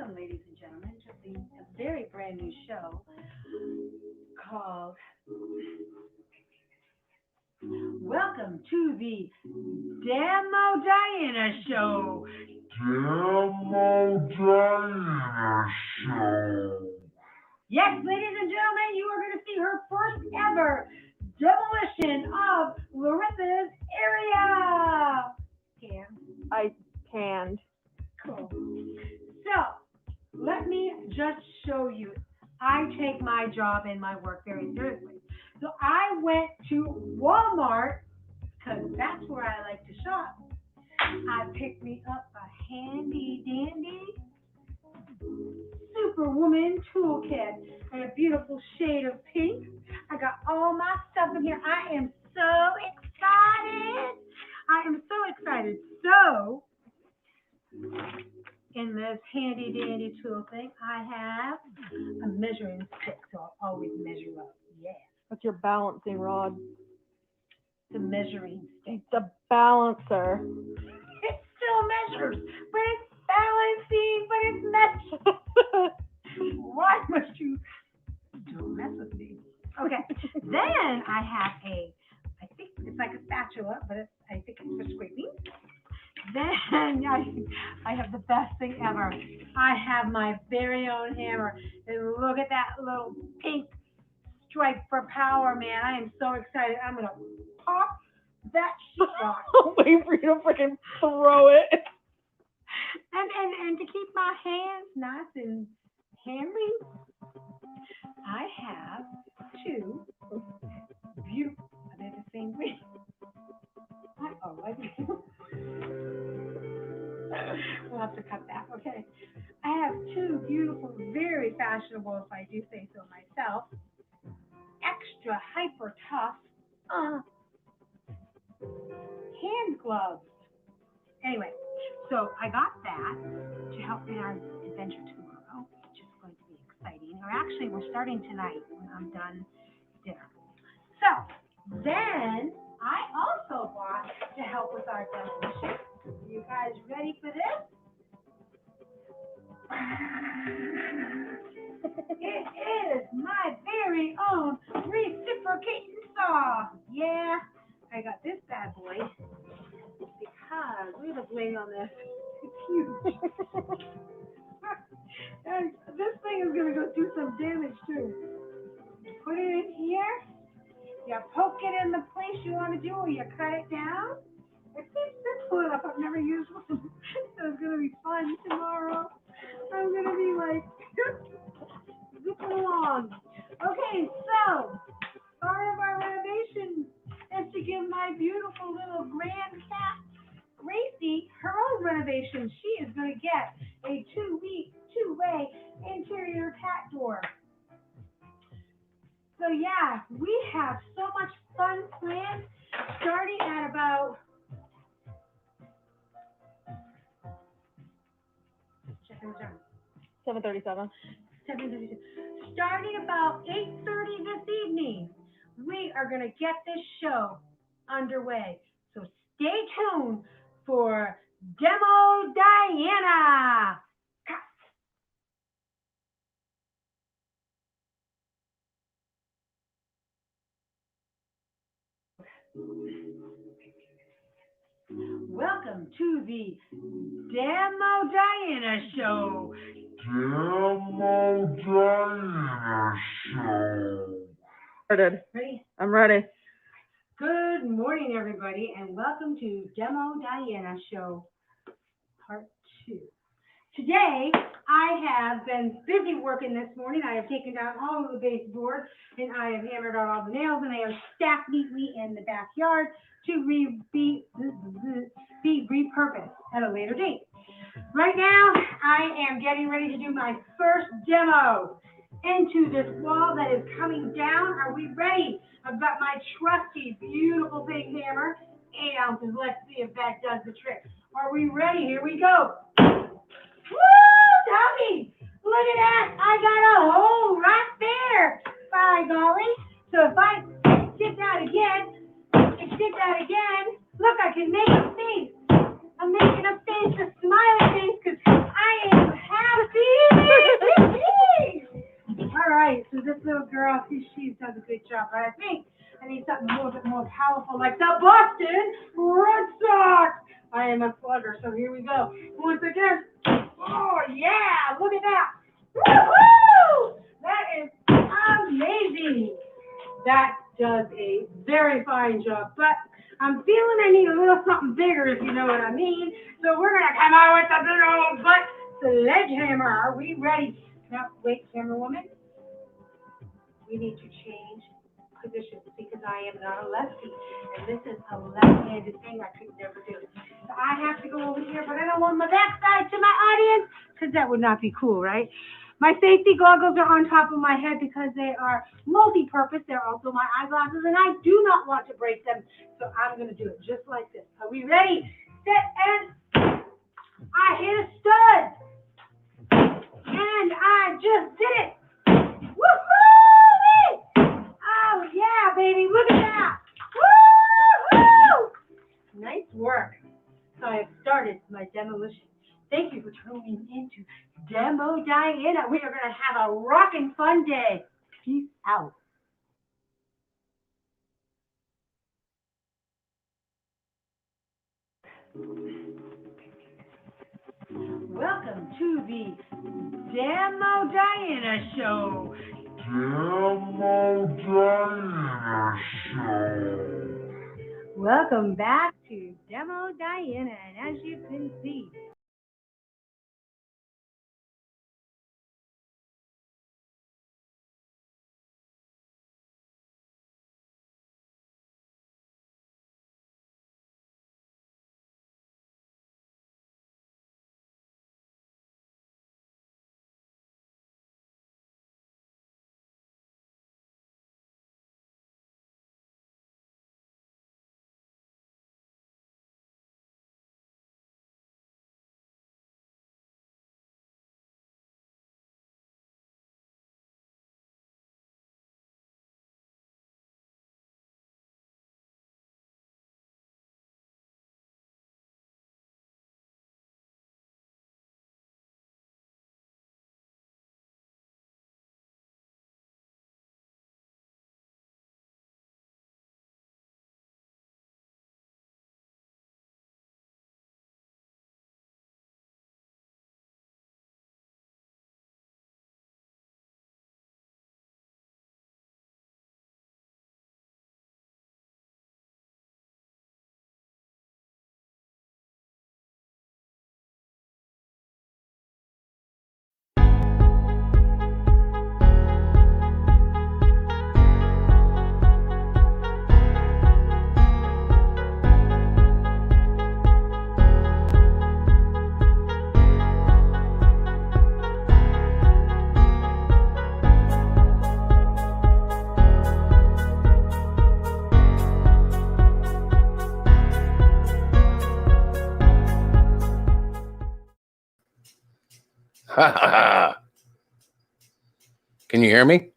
Welcome, ladies and gentlemen, to a very brand new show called Welcome to the Demo Diana Show. Demo Diana Show. Yes, ladies and gentlemen, you are going to see her first ever demolition of Larissa's area. I canned. Cool. So, let me just show you. I take my job and my work very seriously. So I went to Walmart, because that's where I like to shop. I picked me up a handy dandy Superwoman toolkit in a beautiful shade of pink. I got all my stuff in here. I am so excited. So, in this handy dandy tool thing, I have a measuring stick, so I'll always measure up. Yeah. That's your balancing rod. The measuring stick. The balancer. It still measures, but it's balancing, but it's measuring. Why must you don't mess with me? Okay. Then I have I think it's like a spatula, but I think it's for scraping. Then I have the best thing ever. I have my very own hammer. And look at that little pink stripe for power, man. I am so excited. I'm going to pop that shit off. Wait for you to freaking throw it. And to keep my hands nice and hammery, I have two beautiful. Are they the same way? I do. We'll have to cut that. Okay. I have two beautiful, very fashionable, if I do say so myself, extra hyper tough hand gloves. Anyway, so I got that to help in our adventure tomorrow, which is going to be exciting. Or actually, we're starting tonight when I'm done dinner. So then I also bought to help with our demolition. You guys ready for this? It is my very own reciprocating saw. Yeah, I got this bad boy because look at the blade on this. It's huge. And this thing is going to go do some damage too. Put it in here. You poke it in the place you want to do, or you cut it down. It's simple enough. I've never used one. So it's going to be fun tomorrow. I'm going to be like zipping along. Okay, so part of our renovation is to give my beautiful little grand cat, Gracie, her own renovation. She is going to get a two-way interior cat door. So yeah, we have so much fun planned, starting at about 7:37. 7:32. Starting about 8:30 this evening, we are going to get this show underway. So stay tuned for Demo Diana. Welcome to the Demo Diana Show. Demo Diana Show. Ready? I'm ready. Good morning, everybody, and welcome to Demo Diana Show, Part 2. Today, I have been busy working this morning. I have taken down all of the baseboards, and I have hammered out all the nails, and they are stacked neatly in the backyard to be repurposed at a later date. Right now, I am getting ready to do my first demo into this wall that is coming down. Are we ready? I've got my trusty, beautiful big hammer, 8 ounces. Let's see if that does the trick. Are we ready? Here we go. Woo, Tommy! Look at that. I got a hole right there. By golly. So if I stick that again, look, I can make a face. I'm making a face, a smiley face, because I am happy. little girl, she does a good job. But I think I need something a little bit more powerful, like the Boston Red Sox. I am a slugger, so here we go. Once again. Oh, yeah, look at that. Woo-hoo! That is amazing. That does a very fine job, but I'm feeling I need a little something bigger, if you know what I mean. So we're going to come out with the big old butt sledgehammer. Are we ready? Now, wait, camera woman. We need to change positions because I am not a lefty, and this is a left-handed thing I could never do. So I have to go over here, but I don't want my backside to my audience because that would not be cool, right? My safety goggles are on top of my head because they are multi-purpose. They're also my eyeglasses, and I do not want to break them, so I'm going to do it just like this. Are we ready? Set, and I hit a stud, and I just did it. Woo-hoo! Oh, yeah, baby, look at that. Woo-hoo! Nice work. So I have started my demolition. Thank you for tuning into Demo Diana. We are going to have a rockin' fun day. Peace out. Welcome to the Demo Diana Show. Demo Diana Show. Welcome back to Demo Diana, and as you can see, Can you hear me?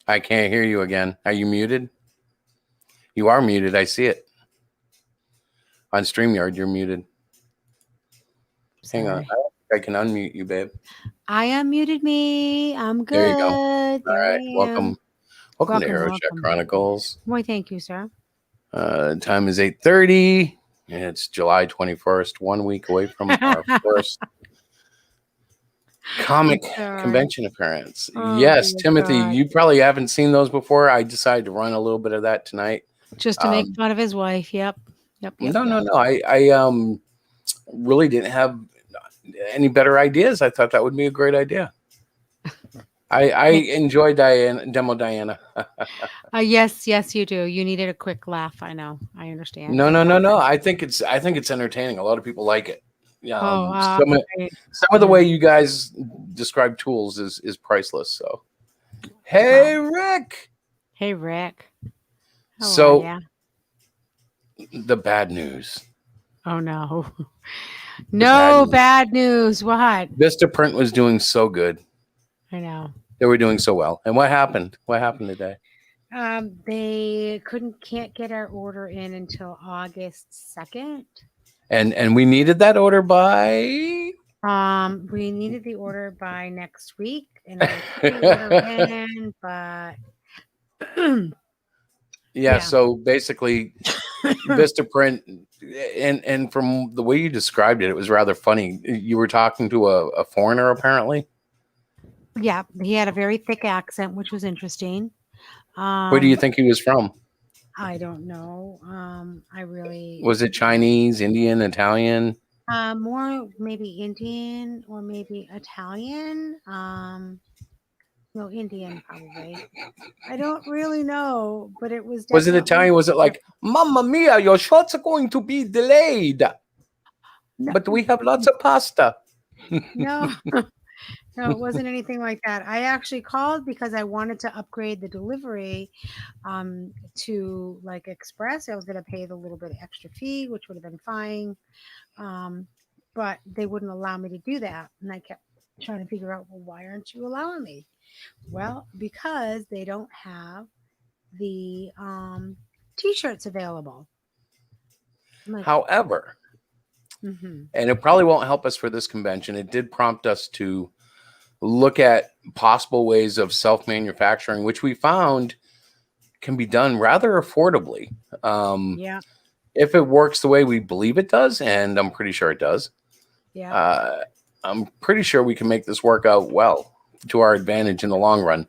I can't hear you again. Are you muted? You are muted. I see it. On StreamYard, you're muted. Hang on. I don't think I can unmute you, babe. I unmuted me. I'm good. There you go. There All right. I am. Welcome to heroshack welcome. Chronicles. Why, thank you, sir. Time is 8:30. And it's July 21st, 1 week away from our first comic convention appearance. Oh, yes, dear Timothy, God. you probably haven't seen those before. I decided to run a little bit of that tonight. Just to make fun of his wife. Yep. No. I really didn't have any better ideas. I thought that would be a great idea. I enjoy Demo Diana. Yes, you do. You needed a quick laugh. I know. I understand. No. I think it's entertaining. A lot of people like it. Some of the way you guys describe tools is priceless. So, hey, Rick. Hey, Rick. So, the bad news. Oh no. No bad news. What? Vistaprint was doing so good. I know. They were doing so well. And what happened? What happened today? They can't get our order in until August 2nd. And we needed that order by We needed the order by next week, and I put the order in, but Yeah, so basically Vistaprint, and from the way you described it, it was rather funny. You were talking to a foreigner, apparently. yeah, he had a very thick accent, which was interesting. Where do you think he was from? I don't know. I really Was it Chinese, Indian, Italian? more maybe Indian or maybe Italian. No, Indian probably. I don't really know, but it was Was it definitely Italian? Was it like, Mamma mia, your shots are going to be delayed, but we have lots of pasta? no. No, it wasn't anything like that. I actually called because I wanted to upgrade the delivery to like express. I was going to pay the little bit of extra fee, which would have been fine. But they wouldn't allow me to do that. And I kept trying to figure out, well, why aren't you allowing me? Well, because they don't have the t-shirts available. Like, However, and it probably won't help us for this convention, it did prompt us to look at possible ways of self-manufacturing, which we found can be done rather affordably. yeah. If it works the way we believe it does, and I'm pretty sure it does, Yeah. I'm pretty sure we can make this work out well to our advantage in the long run,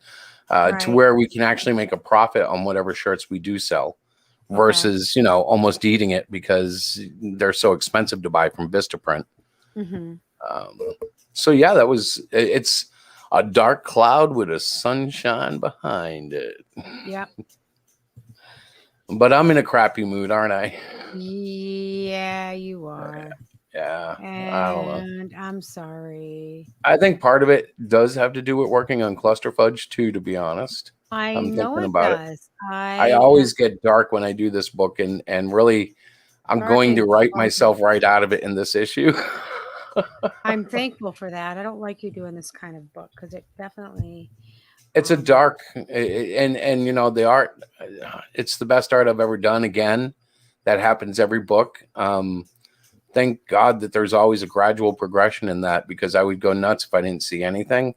to where we can actually make a profit on whatever shirts we do sell versus, almost eating it because they're so expensive to buy from Vistaprint. So yeah, it's a dark cloud with a sunshine behind it. Yep. But I'm in a crappy mood, aren't I? Yeah, you are. Yeah. And I don't know. I'm sorry. I think part of it does have to do with working on cluster fudge too, to be honest. I'm know thinking it about does. it. I always get dark when I do this book, and really I'm going to write myself right out of it in this issue. I'm thankful for that. I don't like you doing this kind of book because it definitely it's a dark and the art, it's the best art I've ever done. Again, that happens every book. Thank God that there's always a gradual progression in that, because I would go nuts if I didn't see anything.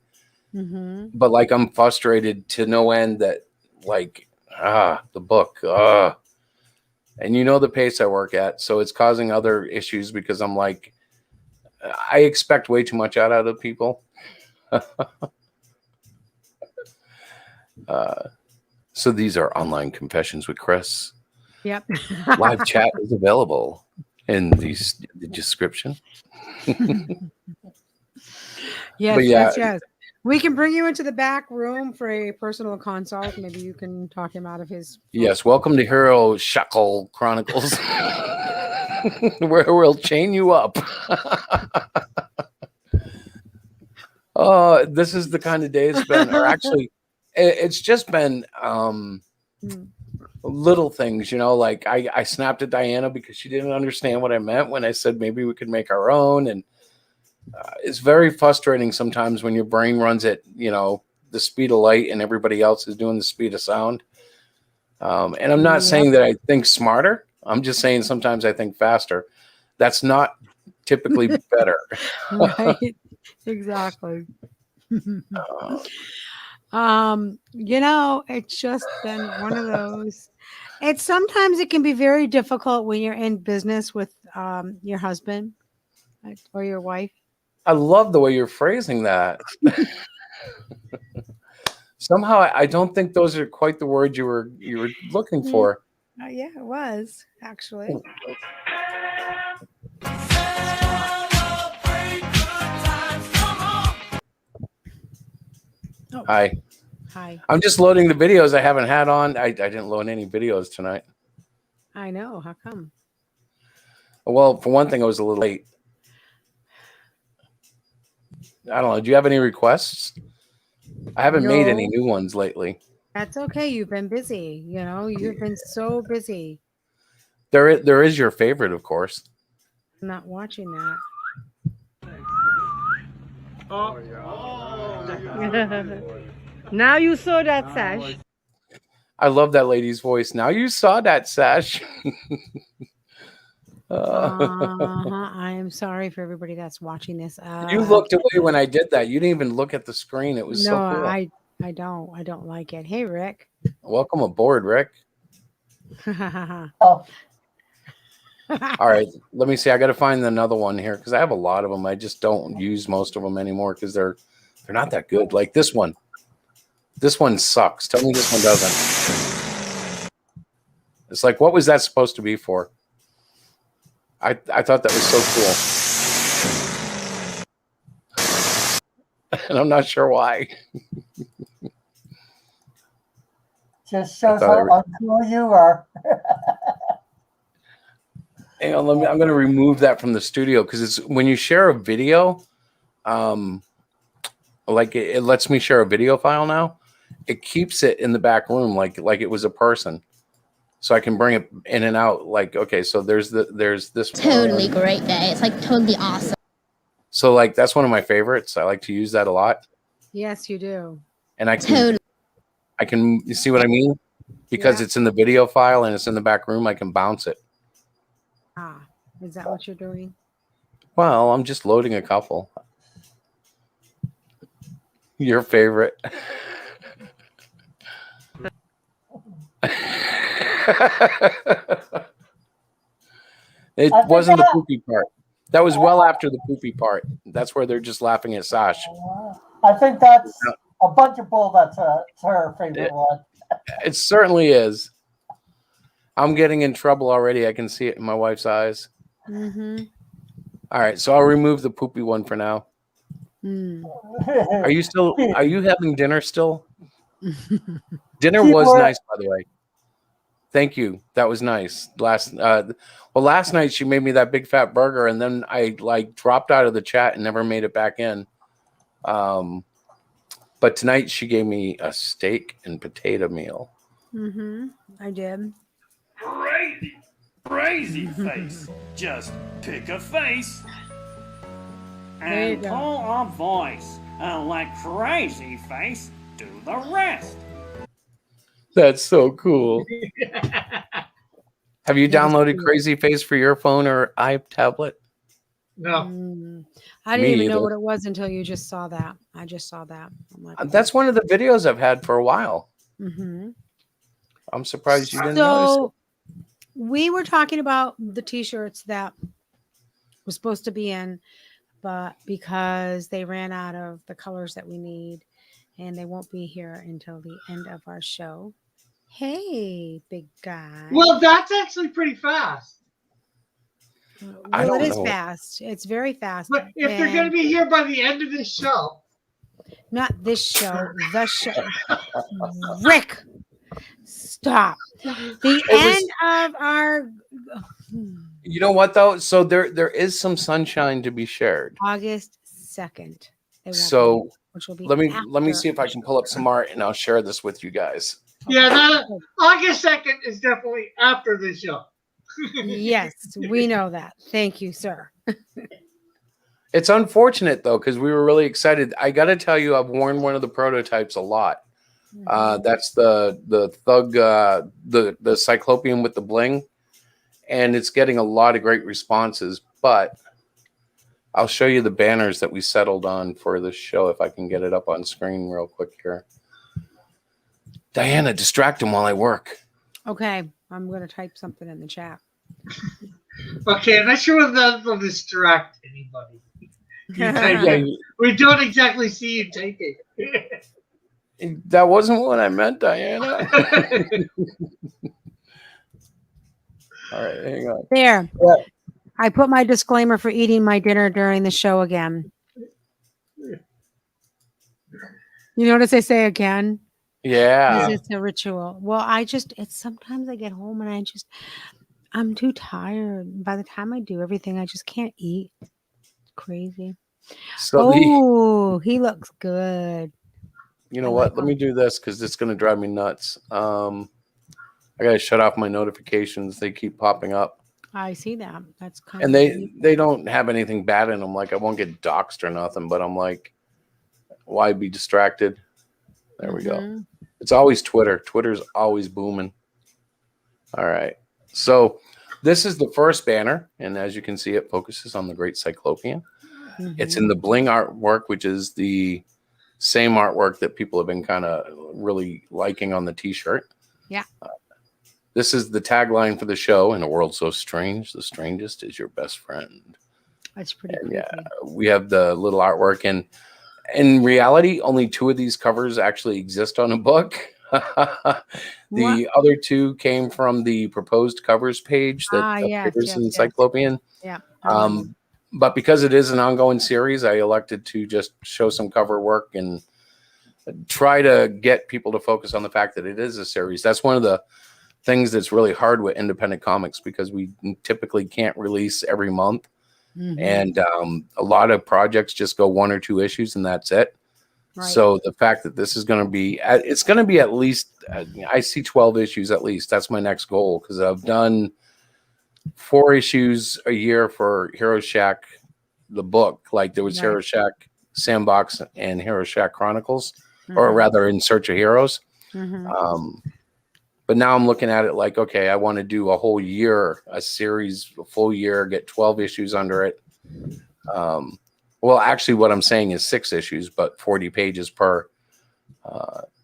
But like, I'm frustrated to no end that the book, and the pace I work at, so it's causing other issues because I'm like, I expect way too much out of people. So these are online confessions with Chris. Yep. Live chat is available in the description. Yes. We can bring you into the back room for a personal consult. Maybe you can talk him out of his. Yes, welcome to heroshack Chronicles, where we'll chain you up. Oh, this is the kind of day it's been. Or actually, it's just been little things, like I snapped at Diana because she didn't understand what I meant when I said maybe we could make our own. And it's very frustrating sometimes when your brain runs at, the speed of light and everybody else is doing the speed of sound. And I'm not saying that I think smarter. I'm just saying sometimes I think faster. That's not typically better. Right. Exactly. It's just been one of those. Sometimes it can be very difficult when you're in business with your husband or your wife. I love the way you're phrasing that. Somehow I don't think those are quite the words you were looking for. Yeah, it was actually. Oh. Hi. Hi. I'm just loading the videos I haven't had on. I didn't load any videos tonight. I know. How come? Well, for one thing, I was a little late. I don't know. Do you have any requests? I haven't made any new ones lately. That's okay. You've been busy. You've been so busy. There is your favorite, of course. I'm not watching that. Now you saw that sash. I love that lady's voice. Now you saw that sash. I am sorry for everybody that's watching this. You looked away when I did that. You didn't even look at the screen. It was No, so cool. I don't like it. Hey, Rick. Welcome aboard, Rick. Oh. Oh, All right, let me see. I got to find another one here because I have a lot of them. I just don't use most of them anymore because they're not that good. Like this one. This one sucks. Tell me this one doesn't. It's like, what was that supposed to be for? I thought that was so cool. And I'm not sure why. just shows how uncool you are. Hang on, I'm going to remove that from the studio because it's when you share a video, like it lets me share a video file now. It keeps it in the back room like it was a person, so I can bring it in and out. Like, okay, so there's this totally great day. It's like totally awesome. So like that's one of my favorites. I like to use that a lot. Yes, you do. And I can you see what I mean? Because it's in the video file and it's in the back room, I can bounce it. Ah, is that what you're doing? Well, I'm just loading a couple. Your favorite. It wasn't the poopy part. That was well after the poopy part. That's where they're just laughing at Sash. I think that's a bunch of bull. That's her favorite one. It certainly is. I'm getting in trouble already. I can see it in my wife's eyes. Mm-hmm. All right, so I'll remove the poopy one for now. Mm. Are you having dinner still? Dinner was nice, by the way. Thank you. That was nice. Last night she made me that big fat burger, and then I dropped out of the chat and never made it back in. But tonight she gave me a steak and potato meal. Mm-hmm. I did. Crazy face. Just pick a face There you and go. call a voice, and let crazy face do the rest. That's so cool. Have you downloaded cool. Crazy Face for your phone or iTablet? No. I didn't Me even know either. what it was until you just saw that. I just saw that. I'm like, That's one of the videos I've had for a while. mm-hmm. I'm surprised you didn't notice it. So we were talking about the t-shirts that was supposed to be in, but because they ran out of the colors that we need and they won't be here until the end of our show. Hey, big guy. Well, that's actually pretty fast. I Well, don't it is know. fast. It's very fast. But if they're going to be here by the end of this show, Not this show, the show. Rick, stop. The end of our You know what though? So there is some sunshine to be shared. August 2nd. They won't So be, which will be let me after see if I can pull up some art and I'll share this with you guys. yeah, August 2nd is definitely after this show. Yes, we know that. Thank you, sir. It's unfortunate though, because we were really excited. I got to tell you, I've worn one of the prototypes a lot. That's the thug, the cyclopean with the bling, and it's getting a lot of great responses. But I'll show you the banners that we settled on for this show if I can get it up on screen real quick here. Diana, distract him while I work. Okay, I'm going to type something in the chat. Okay, I'm not sure if that will distract anybody. You type it. We don't exactly see you typing. That wasn't what I meant, Diana. All right, hang on. There. What? I put my disclaimer for eating my dinner during the show again. You notice I say again? Yeah. Because it's a ritual. Well, it's sometimes I get home and I'm too tired. By the time I do everything, I just can't eat. It's crazy. So he looks good. you know what? Let me do this because it's going to drive me nuts. I got to shut off my notifications. They keep popping up. I see that. That's kind And of they don't have anything bad in them. Like I won't get doxxed or nothing, but I'm like, why be distracted? There we go. It's always Twitter. Twitter's always booming. All right. So This is the first banner, and as you can see, it focuses on the Great Cyclopean. It's in the bling artwork, which is the same artwork that people have been kind of really liking on the T-shirt. Yeah. This is the tagline for the show. In a world so strange, the strangest is your best friend. That's pretty cool. Yeah, we have the little artwork, and in reality, only 2 of these covers actually exist on a book. The other 2 came from the proposed covers page that appears in Cyclopean. Yeah. But because it is an ongoing series, I elected to just show some cover work and try to get people to focus on the fact that it is a series. That's one of the things that's really hard with independent comics, because we typically can't release every month. And a lot of projects just go 1 or 2 issues and that's it. Right. So the fact that this is going to be, it's going to be at least, I see 12 issues at least. That's my next goal, because I've done 4 issues a year for heroshack, the book. Like there was heroshack Sandbox and heroshack Chronicles, or rather In Search of Heroes. But now I'm looking at it like, okay, I want to do a whole year, a series, a full year, get 12 issues under it. Well, actually what I'm saying is 6 issues, but 40 pages per,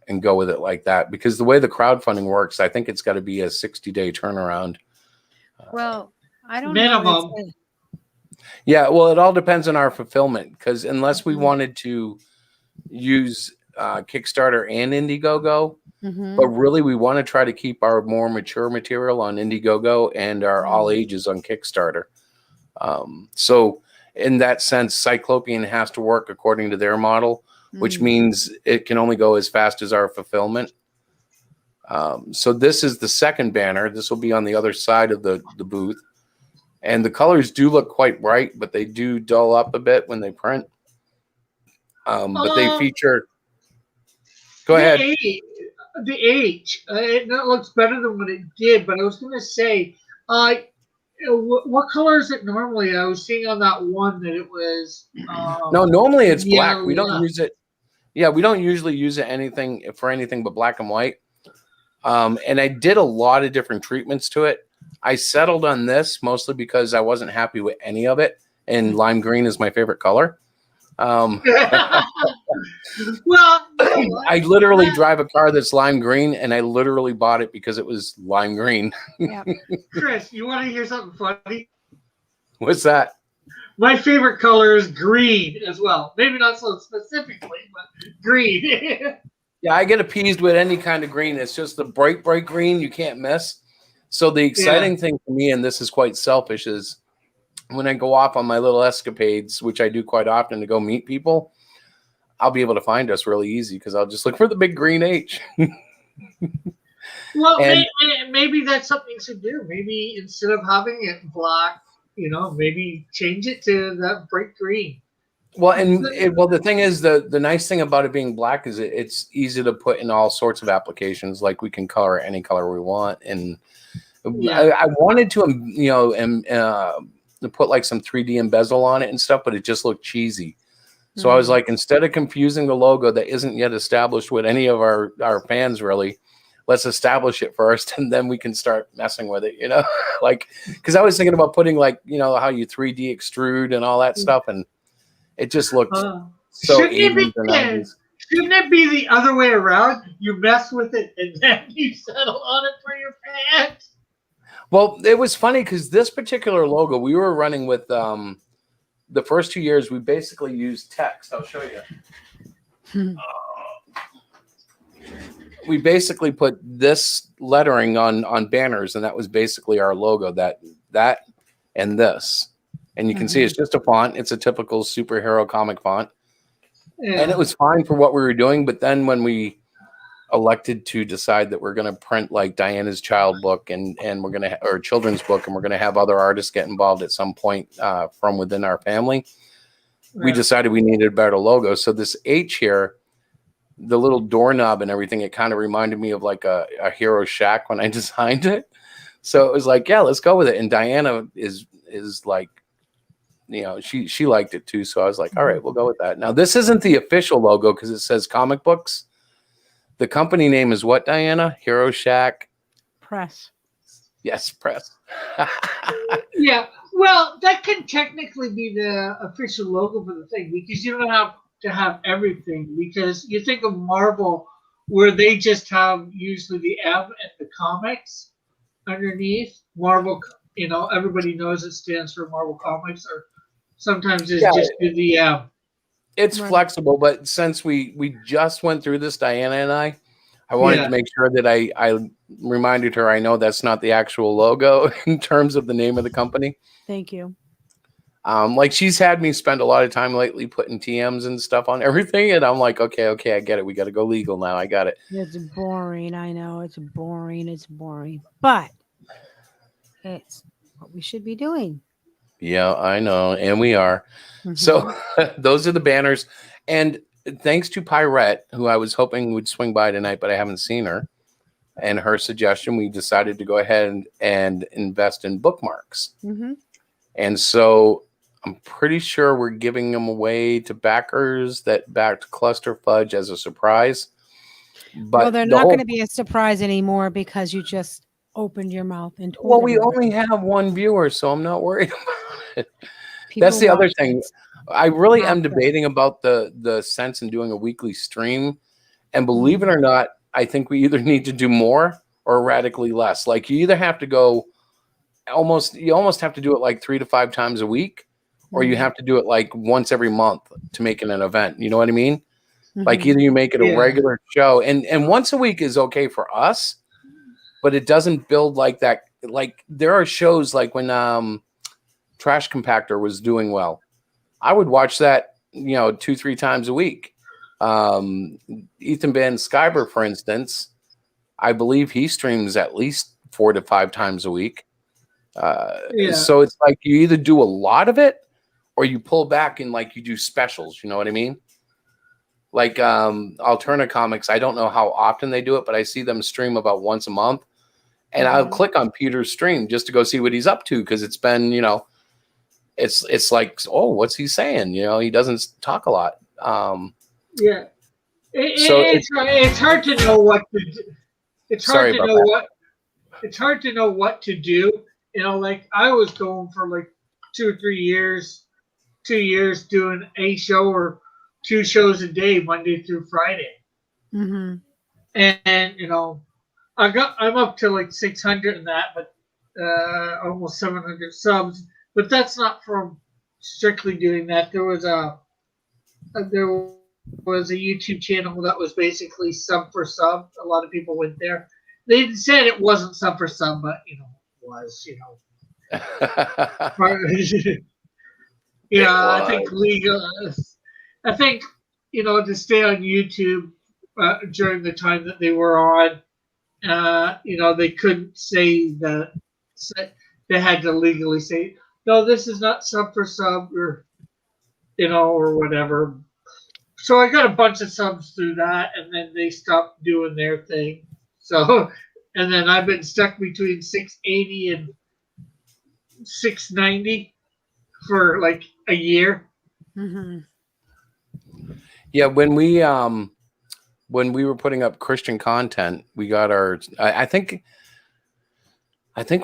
and go with it like that. Because the way the crowdfunding works, I think it's got to be a 60-day turnaround. Well, I don't know. Yeah, well, it all depends on our fulfillment, because unless we wanted to use Kickstarter and Indiegogo, but really we want to try to keep our more mature material on Indiegogo and our all ages on Kickstarter. So in that sense, Cyclopean has to work according to their model, which means it can only go as fast as our fulfillment. So this is the second banner. This will be on the other side of the booth. And the colors do look quite bright, but they do dull up a bit when they print. But they feature... Go ahead. The age, it looks better than what it did, but I was going to say, what color is it normally? I was seeing on that one that it was... no, normally it's black. We don't use it. Yeah, we don't usually use it for anything but black and white. And I did a lot of different treatments to it. I settled on this mostly because I wasn't happy with any of it, and lime green is my favorite color. Well, I literally drive a car that's lime green, and I literally bought it because it was lime green. Chris, you want to hear something funny? What's that? My favorite color is green as well. Maybe not so specifically, but green. Yeah, I get appeased with any kind of green. It's just the bright, bright green you can't miss. So the exciting thing for me, and this is quite selfish, is when I go off on my little escapades, which I do quite often to go meet people, I'll be able to find us really easy because I'll just look for the big green H. Well, maybe that's something to do. Maybe instead of having it black, maybe change it to that bright green. Well, the thing is, the nice thing about it being black is it's easy to put in all sorts of applications. Like we can color any color we want, and I wanted to, to put like some 3D embezzle on it and stuff, but it just looked cheesy. So I was like, instead of confusing the logo that isn't yet established with any of our fans, really, let's establish it first, and then we can start messing with it, like, because I was thinking about putting like, how you 3D extrude and all that stuff, and it just looked so. Shouldn't it be the other way around? You mess with it, and then you settle on it for your fans. Well, it was funny because this particular logo we were running with the first 2 years, we basically used text. I'll show you. We basically put this lettering on banners, and that was basically our logo, that and this. And you can see it's just a font. It's a typical superhero comic font. Yeah. And it was fine for what we were doing. But then when we elected to decide that we're going to print like Diana's child book and we're going to, or children's book, and we're going to have other artists get involved at some point from within our family, we decided we needed a better logo. So this H here, the little doorknob and everything, it kind of reminded me of like a hero shack when I designed it. So it was like, yeah, let's go with it. And Diana is like, she liked it too. So I was like, all right, we'll go with that. Now, this isn't the official logo because it says comic books. The company name is what, Diana? Heroshack Press. Yes, press. Yeah, well, that can technically be the official logo for the thing because you don't have to have everything. Because you think of Marvel, where they just have usually the M and the comics underneath. Marvel, everybody knows it stands for Marvel Comics, or sometimes it's Yeah, just do the it's Right. flexible, but since we just went through this, Diana and I wanted to yeah. make sure that I reminded her I know that's not the actual logo in terms of the name of the company. Thank you. Like she's had me spend a lot of time lately putting TMs and stuff on everything, and I'm like, okay, I get it. We got to go legal now. I got it. It's boring. I know it's boring. It's boring, but it's what we should be doing. Yeah, I know, and we are. Mhm. So those are the banners, and thanks to Pyrette, who I was hoping would swing by tonight, but I haven't seen her. And her suggestion, we decided to go ahead and invest in bookmarks. Mm-hmm. And so I'm pretty sure we're giving them away to backers that backed Cluster Fudge as a surprise. But Well, they're not going to be a surprise anymore because you just opened your mouth and told well, we everybody. only have one viewer, so I'm not worried about it. People That's the other watch thing. it. I really am After. debating about the sense in doing a weekly stream. And believe Mm-hmm. it or not, I think we either need to do more or radically less. Like you either have to go you almost have to do it like 3 to 5 times a week, or you Mhm. have to do it like once every month to make it an event. You know what I mean? Like Mhm. either you make it a Yeah. regular show, and once a week is okay for us, but it doesn't build like that. Like there are shows like when Trash Compactor was doing well, I would watch that 2-3 times a week. Ethan Van Skyber, for instance, I believe he streams at least 4 to 5 times a week. Yeah. So it's like you either do a lot of it or you pull back and like you do specials. You know what I mean? Like Alterna Comics, I don't know how often they do it, but I see them stream about once a month. And I'll click on Peter's stream just to go see what he's up to because it's been, it's like, oh, what's he saying? He doesn't talk a lot. Yeah. So It's hard to know what to do. It's hard Sorry to about know that. what it's hard to know what to do. Like I was going for like 2 or 3 years, 2 years doing a show or 2 shows a day, Monday through Friday. Mm-hmm. And I'm up to like 600 and that, but almost 700 subs. But that's not from strictly doing that. There was a YouTube channel that was basically sub for sub. A lot of people went there. They said it wasn't sub for sub, but it was. I think legal. I think to stay on YouTube during the time that they were on, they couldn't say that they had to legally say no. This is not sub for sub, or or whatever. So I got a bunch of subs through that, and then they stopped doing their thing. So, and then I've been stuck between 680 and 690 for like a year. Mm-hmm. Yeah, when we were putting up Christian content, we got our I think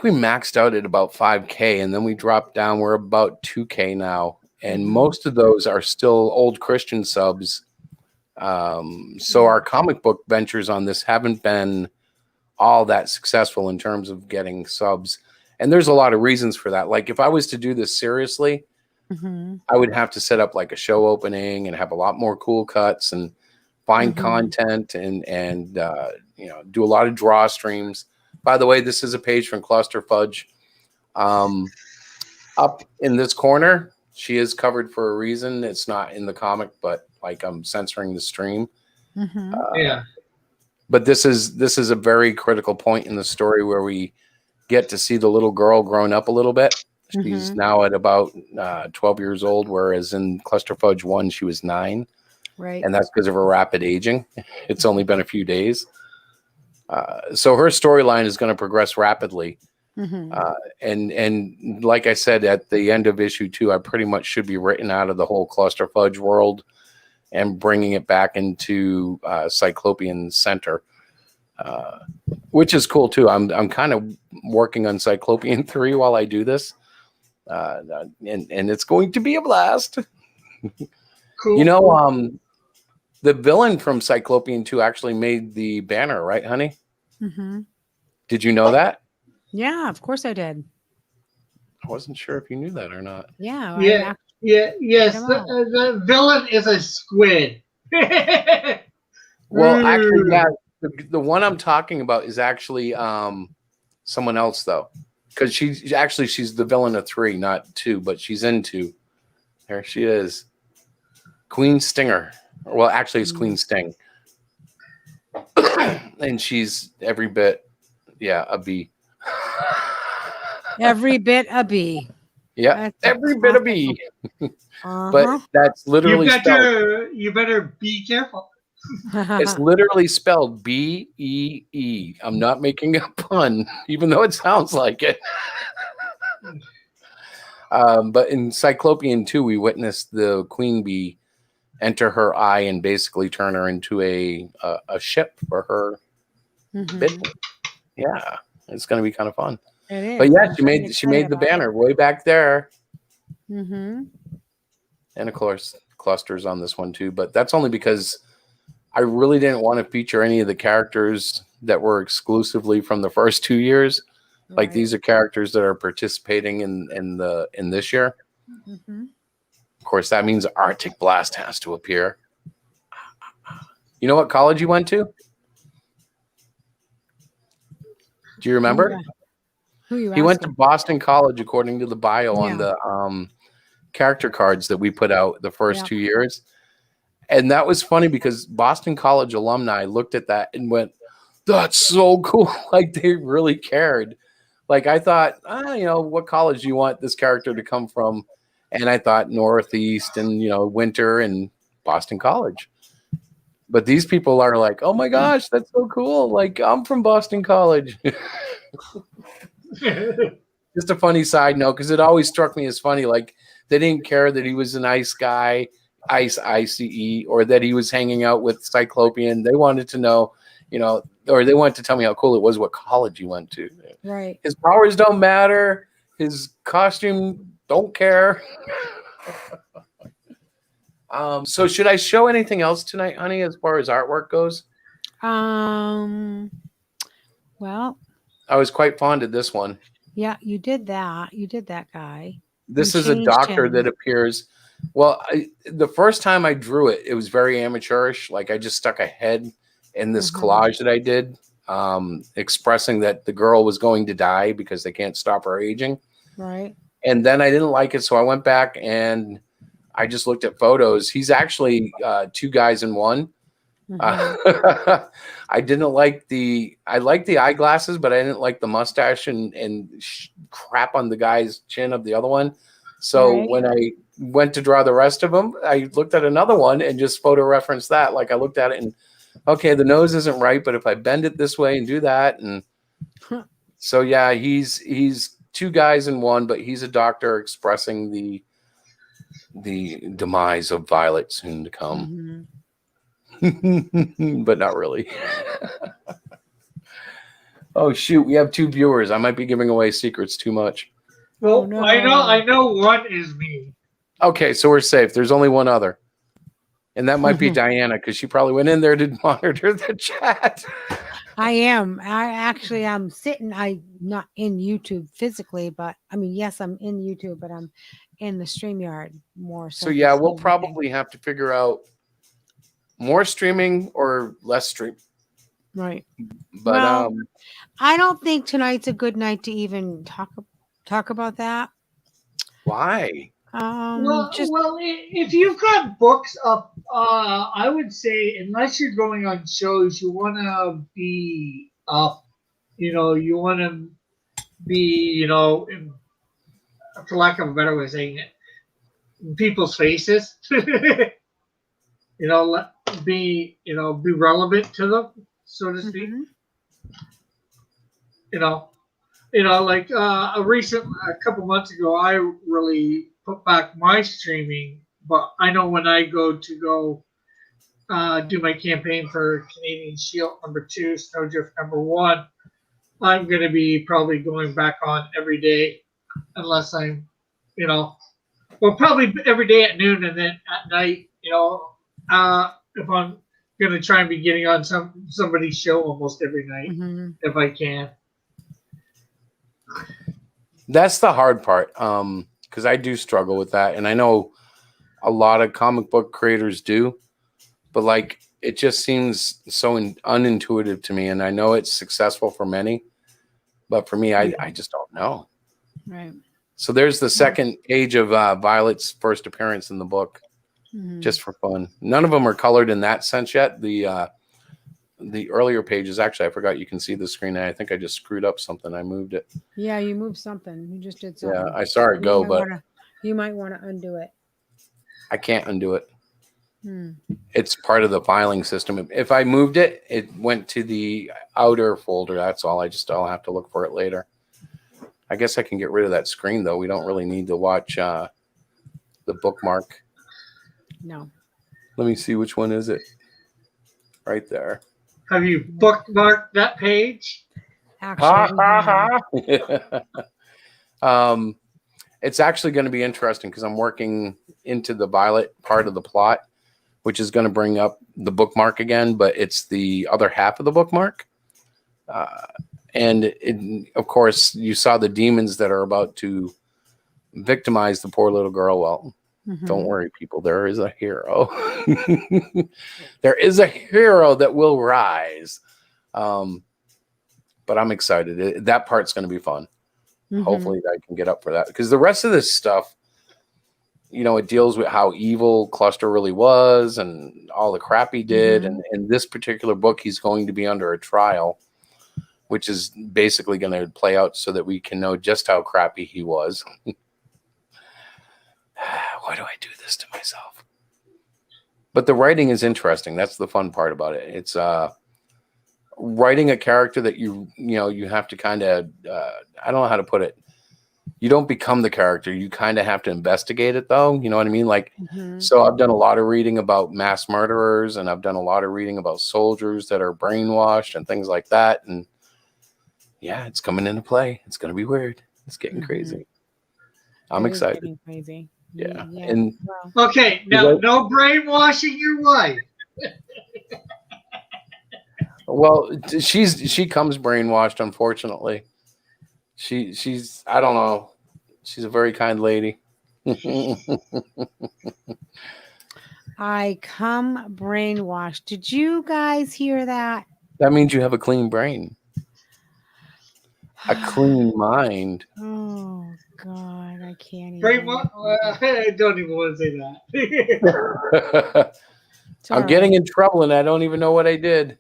we maxed out at about 5K, and then we dropped down. We're about 2K now, and most of those are still old Christian subs. So our comic book ventures on this haven't been all that successful in terms of getting subs, and there's a lot of reasons for that. Like if I was to do this seriously, I would have to set up like a show opening and have a lot more cool cuts and find content and do a lot of draw streams. By the way, this is a page from Cluster Fudge. Up in this corner, she is covered for a reason. It's not in the comic, but like I'm censoring the stream. Yeah. But this is a very critical point in the story where we get to see the little girl grown up a little bit. She's now at about 12 years old, whereas in Cluster Fudge 1, she was 9. Right. And that's because of her rapid aging. It's only been a few days. So her storyline is going to progress rapidly. And like I said, at the end of issue 2, I pretty much should be written out of the whole Cluster Fudge world and bringing it back into Cyclopean Center. which is cool too. I'm kind of working on Cyclopean 3 while I do this, and it's going to be a blast. Cool. You know, the villain from Cyclopean 2 actually made the banner, right, honey? Mm-hmm. Did you know that? Yeah, of course I did. I wasn't sure if you knew that or not. Yeah. Yes. The villain is a squid. Well, actually, yeah. The one I'm talking about is actually someone else though, because she's the villain of 3, not 2, but she's in 2. There she is, Queen Stinger. Well, actually, it's Queen Sting, and she's every bit, a bee. Every bit a bee. Yeah, That's every bit a bee. Uh-huh. But that's literally spelled. You better be careful. It's literally spelled B-E-E. I'm not making a pun, even though it sounds like it. But in Cyclopean 2, we witnessed the queen bee enter her eye and basically turn her into a ship for her business. Yeah, it's going to be kind of fun. It is. But yeah, she made the banner way back there. Mm-hmm. And of course, clusters on this one too. But that's only because I really didn't want to feature any of the characters that were exclusively from the first 2 years. Right. Like these are characters that are participating in this year. Mm-hmm. Of course, that means Arctic Blast has to appear. You know what college you went to? Do you remember? He went to Boston College, according to the bio on the character cards that we put out the first 2 years. And that was funny because Boston College alumni looked at that and went, "That's so cool." Like they really cared. Like I thought, what college do you want this character to come from? And I thought Northeast and, Winter and Boston College. But these people are like, "Oh my gosh, that's so cool. Like I'm from Boston College." Just a funny side note, because it always struck me as funny. Like they didn't care that he was an ice guy, ICE, or that he was hanging out with Cyclopean. They wanted to know, or they wanted to tell me how cool it was what college he went to. Right. His powers don't matter. His costume don't care. So should I show anything else tonight, honey, as far as artwork goes? Well, I was quite fond of this one. Yeah, you did that. You did that guy. This is a doctor that appears. Well, the first time I drew it, it was very amateurish. Like I just stuck a head in this collage that I did, expressing that the girl was going to die because they can't stop her aging. Right. And then I didn't like it, so I went back and I just looked at photos. He's actually 2 guys in one. I didn't like I liked the eyeglasses, but I didn't like the mustache and crap on the guy's chin of the other one. So when I went to draw the rest of them, I looked at another one and just photo referenced that. Like I looked at it and okay, the nose isn't right, but if I bend it this way and do that, and so yeah, he's 2 guys in one, but he's a doctor expressing the demise of Violet soon to come. But not really. Oh shoot, we have 2 viewers. I might be giving away secrets too much. Well, no. I know one is me. Okay, so we're safe. There's only one other. And that might be Diana, because she probably went in there to monitor the chat. I am. I'm sitting. I'm not in YouTube physically, but I mean, yes, I'm in YouTube, but I'm in the StreamYard more. So yeah, we'll probably have to figure out more streaming or less stream. Right. But well, I don't think tonight's a good night to even talk about that. Why? Well, if you've got books up, I would say unless you're going on shows, you want to be up. You want to be, for lack of a better way of saying it, in people's faces. Be relevant to them, so to speak. Like a couple months ago, I really put back my streaming, but I know when I go do my campaign for Canadian Shield #2, Snowdrift #1, I'm going to be probably going back on every day, unless I'm, probably every day at noon, and then at night, if I'm going to try and be getting on somebody's show almost every night, if I can. That's the hard part, because I do struggle with that, and I know a lot of comic book creators do, but like it just seems so unintuitive to me, and I know it's successful for many, but for me, I just don't know. Right. So there's the second page of Violet's first appearance in the book, just for fun. None of them are colored in that sense yet. The earlier pages, actually, I forgot you can see the screen. I think I just screwed up something. I moved it. Yeah, you moved something. You just did something. Yeah, I saw it go, but you might want to undo it. I can't undo it. It's part of the filing system. If I moved it, it went to the outer folder. That's all. I'll have to look for it later. I guess I can get rid of that screen, though. We don't really need to watch the bookmark. No. Let me see, which one is it? Right there. Have you bookmarked that page? Actually, it's actually going to be interesting because I'm working into the Violet part of the plot, which is going to bring up the bookmark again, but it's the other half of the bookmark. And of course, you saw the demons that are about to victimize the poor little girl. Well, don't worry, people. There is a hero. There is a hero that will rise. But I'm excited. That part's going to be fun. Hopefully I can get up for that. Because the rest of this stuff, it deals with how evil Cluster really was and all the crap he did. And in this particular book, he's going to be under a trial, which is basically going to play out so that we can know just how crappy he was. Why do I do this to myself? But the writing is interesting. That's the fun part about it. It's writing a character that you have to kind of I don't know how to put it. You don't become the character. You kind of have to investigate it, though. You know what I mean? Like, so I've done a lot of reading about mass murderers, and I've done a lot of reading about soldiers that are brainwashed and things like that. And yeah, it's coming into play. It's going to be weird. It's getting crazy. I'm excited. Getting crazy. Yeah. Yeah. And okay, now no brainwashing your wife. Well, she comes brainwashed, unfortunately. She's I don't know. She's a very kind lady. I come brainwashed. Did you guys hear that? That means you have a clean brain. A clean mind. Oh God, I can't even. I don't even want to say that. I'm getting in trouble and I don't even know what I did.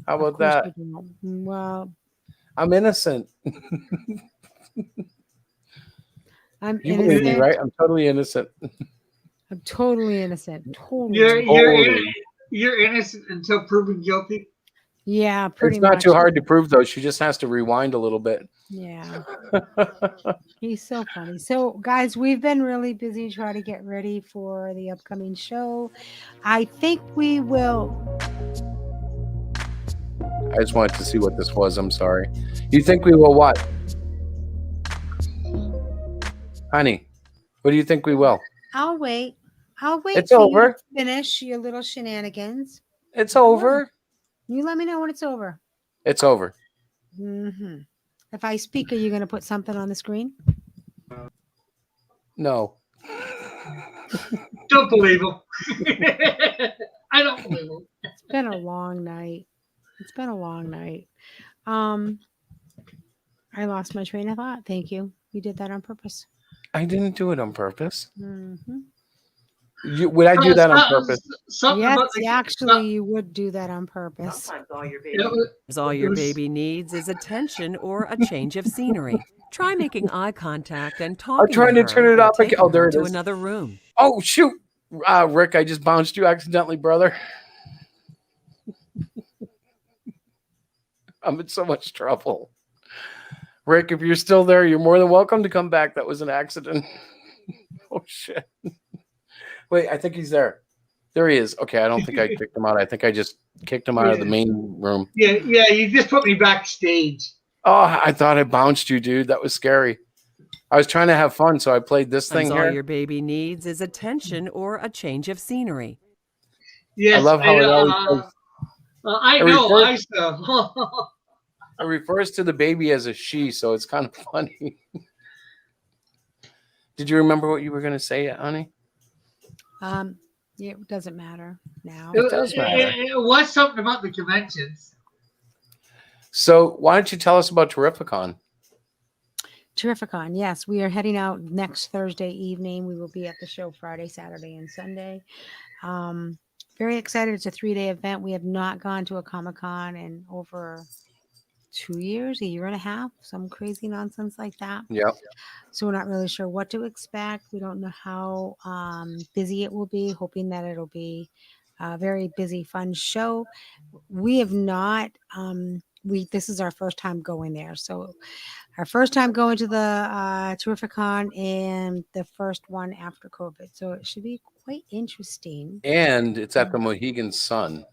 How about that? Well, I'm innocent. I'm you innocent. believe me, right? I'm totally innocent. I'm totally innocent. Totally. You're innocent until proven guilty. Yeah, pretty much. much. It's not too hard to prove, though. She just has to rewind a little bit. Yeah. He's so funny. So, guys, we've been really busy trying to get ready for the upcoming show. I think we will. I just wanted to see what this was. I'm sorry. You think we will what? Honey, what do you think we will? I'll wait. It's over. You to finish your little shenanigans. It's over. You let me know when it's over. It's over. If I speak, are you going to put something on the screen? No. Don't believe him. I don't believe him. It's been a long night. I lost my train of thought. Thank you. You did that on purpose. I didn't do it on purpose. Would I do that on purpose? Yes, actually, you would do that on purpose. Sometimes all your baby needs is attention or a change of scenery. Try making eye contact and talking. I'm trying to turn it off. Oh, there it is. To another room. Oh shoot, Rick! I just bounced you accidentally, brother. I'm in so much trouble. Rick, if you're still there, you're more than welcome to come back. That was an accident. Oh shit. Wait, I think he's there. There he is. Okay, I don't think I kicked him out. I think I just kicked him out of the main room. Yeah, you just put me backstage. Oh, I thought I bounced you, dude. That was scary. I was trying to have fun, so I played this thing All here. your baby needs is attention or a change of scenery. Yes, I love how it always says, I it know. refers- I saw. it refers to the baby as a she, so it's kind of funny. Did you remember what you were going to say, honey? Yeah, it doesn't matter now. It does matter. It was something about the conventions. So why don't you tell us about Terrificon? Terrificon, yes, we are heading out next Thursday evening. We will be at the show Friday, Saturday, and Sunday. Very excited. It's a 3-day event. We have not gone to a Comic-Con in over 2 years, a year and a half, some crazy nonsense like that. Yep. So we're not really sure what to expect. We don't know how busy it will be, hoping that it'll be a very busy, fun show. We have not, this is our first time going there. So our first time going to the Terrificon and the first one after COVID. So it should be quite interesting. And it's at the Mohegan Sun.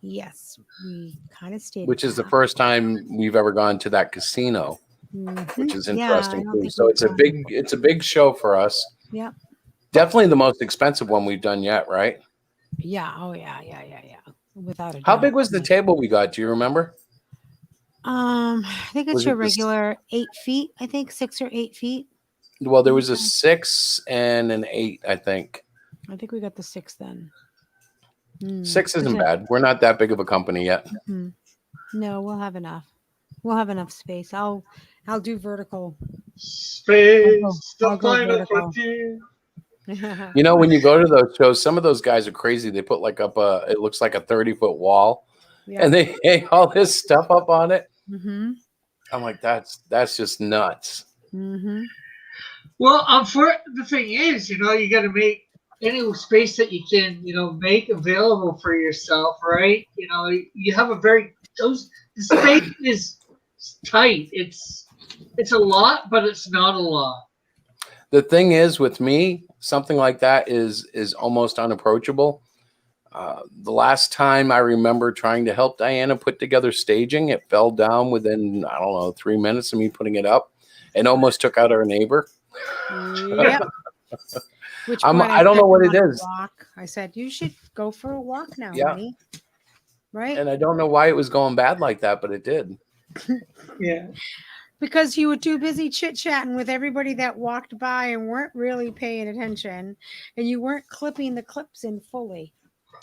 Yes, we kind of stayed. Which is the first time we've ever gone to that casino, which is interesting too. So it's a big show for us. Yep. Definitely the most expensive one we've done yet, right? Yeah. Oh yeah. Without a doubt. How big was the table we got? Do you remember? I think it's your regular 8 feet. I think 6 or 8 feet. Well, there was a 6 and an 8, I think. I think we got the 6 then. 6 isn't bad. We're not that big of a company yet. No, we'll have enough. We'll have enough space. I'll do vertical. Space, I'll go final vertical. frontier. You know, when you go to those shows, some of those guys are crazy. They put like up it looks like a 30-foot wall, and they hang all this stuff up on it. I'm like, that's just nuts. Well, the thing is, you got to make any space that you can, make available for yourself, right? You have the space is tight. It's a lot, but it's not a lot. The thing is, with me, something like that is almost unapproachable. The last time I remember trying to help Diana put together staging, it fell down within, I don't know, 3 minutes of me putting it up and almost took out our neighbor. Yep. I don't know what it is. I said, you should go for a walk now, Yeah. honey. Right? And I don't know why it was going bad like that, but it did. Yeah. Because you were too busy chit-chatting with everybody that walked by and weren't really paying attention, and you weren't clipping the clips in fully.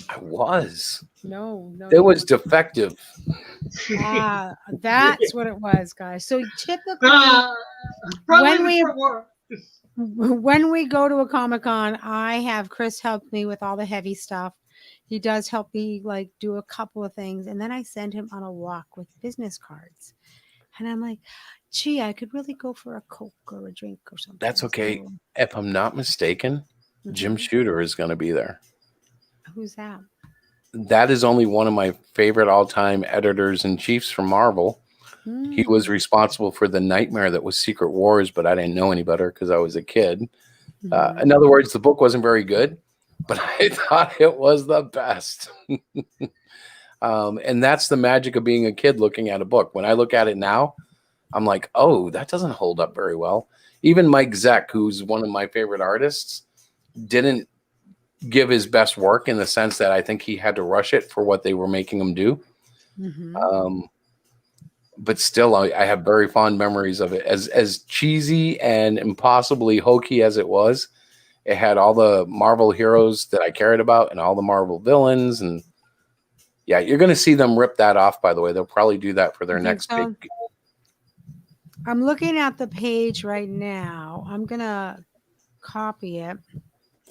I was. No. It was defective. That's what it was, guys. So typically, when we go to a Comic-Con, I have Chris help me with all the heavy stuff. He does help me like do a couple of things, and then I send him on a walk with business cards. And I'm like, gee, I could really go for a Coke or a drink or something. That's okay. If I'm not mistaken, Jim Shooter is going to be there. Who's that? That is only one of my favorite all-time editors-in-chiefs from Marvel. He was responsible for the nightmare that was Secret Wars, but I didn't know any better because I was a kid. In other words, the book wasn't very good, but I thought it was the best. And that's the magic of being a kid looking at a book. When I look at it now, I'm like, oh, that doesn't hold up very well. Even Mike Zeck, who's one of my favorite artists, didn't give his best work in the sense that I think he had to rush it for what they were making him do. But still, I have very fond memories of it. As cheesy and impossibly hokey as it was, it had all the Marvel heroes that I cared about and all the Marvel villains. And yeah, you're going to see them rip that off, by the way. They'll probably do that for their next big. I'm looking at the page right now. I'm going to copy it.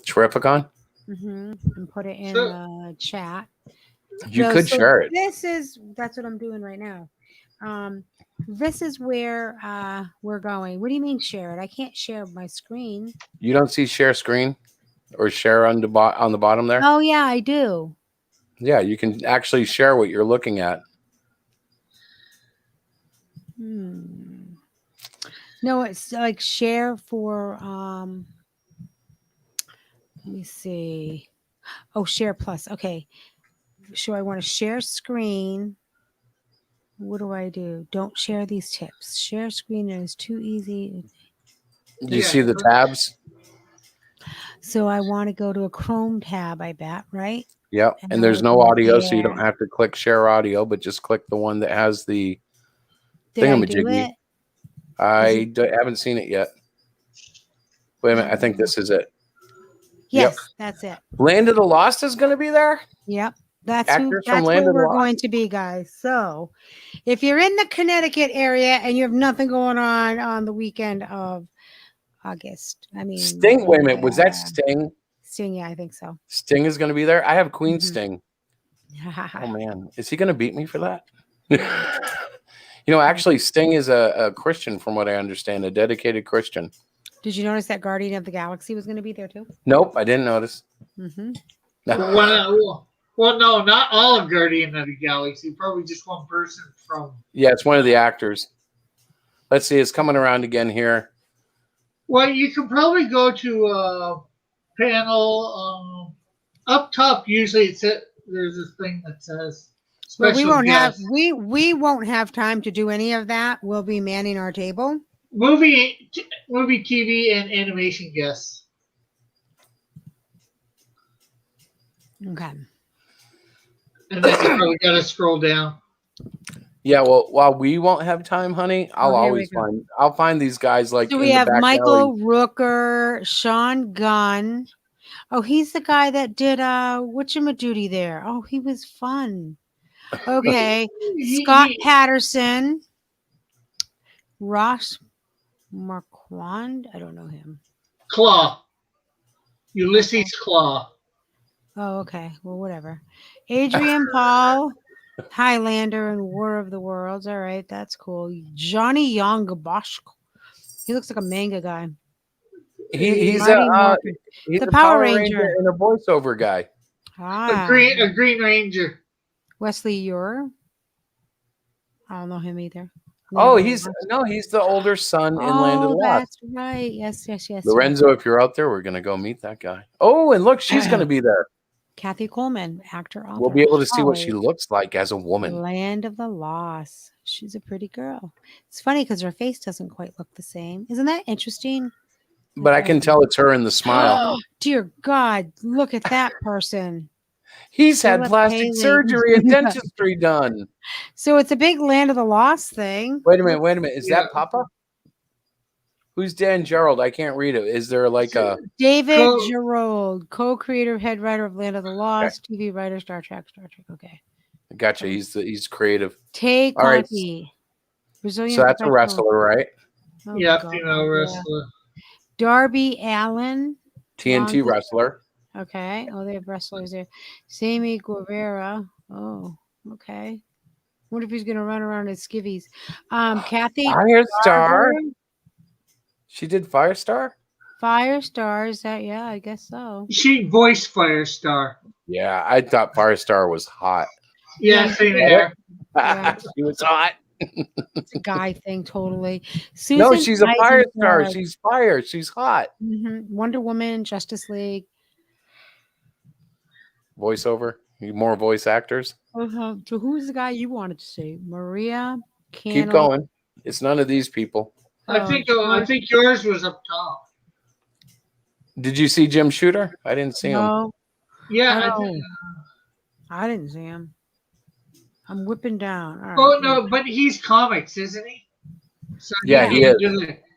Terrificon? And put it in the chat. You could share it. That's what I'm doing right now. This is where we're going. What do you mean share it? I can't share my screen. You don't see share screen or share on the bottom there? Oh, yeah, I do. Yeah, you can actually share what you're looking at. No, it's like share for let me see. Oh, share plus. Okay. So I want to share screen. What do I do? Don't share these tips. Share screen is too easy. Do you see the tabs? So I want to go to a Chrome tab, I bet, right? Yep. And And I there's would no go audio, so you there. don't have to click share audio, but just click the one that has the Did I do thingamajiggy. it? Haven't seen it yet. Wait a minute. I think this is it. Yes, Yep. that's it. Land of the Lost is going to be there? Yep. That's Actors from that's Land where of the we're Lost? going to be, guys. So if you're in the Connecticut area and you have nothing going on the weekend of August, I mean Sting. Wait a minute. Was that Sting? Sting, yeah, I think so. Sting is going to be there? I have Queen Mhm. Sting. Oh, man. Is he going to beat me for that? Actually, Sting is a Christian, from what I understand, a dedicated Christian. Did you notice that Guardian of the Galaxy was going to be there too? Nope, I didn't notice. Mm-hmm. Well, no, not all of Guardian of the Galaxy. Probably just one person from. Yeah, it's one of the actors. Let's see. It's coming around again here. Well, you can probably go to panel up top. Usually, there's a thing that says Well, special guest. we won't have time to do any of that. We'll be manning our table. Movie, TV, and animation guests. Okay. And then you probably got to scroll down. Yeah, well, while we won't have time, honey, I'll find these guys like So in we the have back Michael alley. Rooker, Sean Gunn. Oh, he's the guy that did Whatchamadoody there. Oh, he was fun. Okay. Scott Patterson. Ross Marquand. I don't know him. Claw. Ulysses Claw. Oh, okay. Well, whatever. Adrian Paul, Highlander and War of the Worlds. All right, that's cool. Johnny Young Bosch. He looks like a manga guy. He's Marty a Morgan. he's The a Power Power Ranger. Ranger and a voiceover guy. Ah, A Green Ranger. Wesley Ure. I don't know him either. Oh, he's the older son in Land of the Oh, Lost. that's right. Yes. Lorenzo, if you're out there, we're gonna go meet that guy. Oh, and look, she's gonna be there. Kathy Coleman, actor, author. We'll be able to see what she Holly. looks like as a woman. Land of the Lost. She's a pretty girl. It's funny because her face doesn't quite look the same. Isn't that interesting? But I can tell it's her in the smile. Dear God, look at that person. He's had Philip plastic Haley. surgery and dentistry done. So it's a big Land of the Lost thing. Wait a minute. Is that Papa? Who's Dan Gerald? I can't read it. Is there like a David Gerald, co-creator, head writer of Land of the Lost, TV writer, Star Trek. Okay. Gotcha. He's creative. Tay All right. Conti, Brazilian. So that's a wrestler, right? Oh, Yeah, God, female wrestler. Darby Allen, TNT wrestler. Okay. Oh, they have wrestlers there. Sammy Guevara. Oh, okay. Wonder if he's gonna run around in skivvies. Kathy Firestar. Garber. She did Firestar? Firestar, is that? Yeah, I guess so. She voiced Firestar. Yeah, I thought Firestar was hot. Yeah, same there. Yeah. She was hot. It's a guy thing, totally. Susan No, she's a Firestar. Eisenberg. She's fire. She's hot. Wonder Woman, Justice League. Voiceover. More voice actors. So who's the guy you wanted to see? Maria. Keep going. It's none of these people. I think yours was up top. Did you see Jim Shooter? I didn't see him. Yeah, I didn't see him. I'm whipping down. All right. Oh no, but he's comics, isn't he? So Yeah, he is.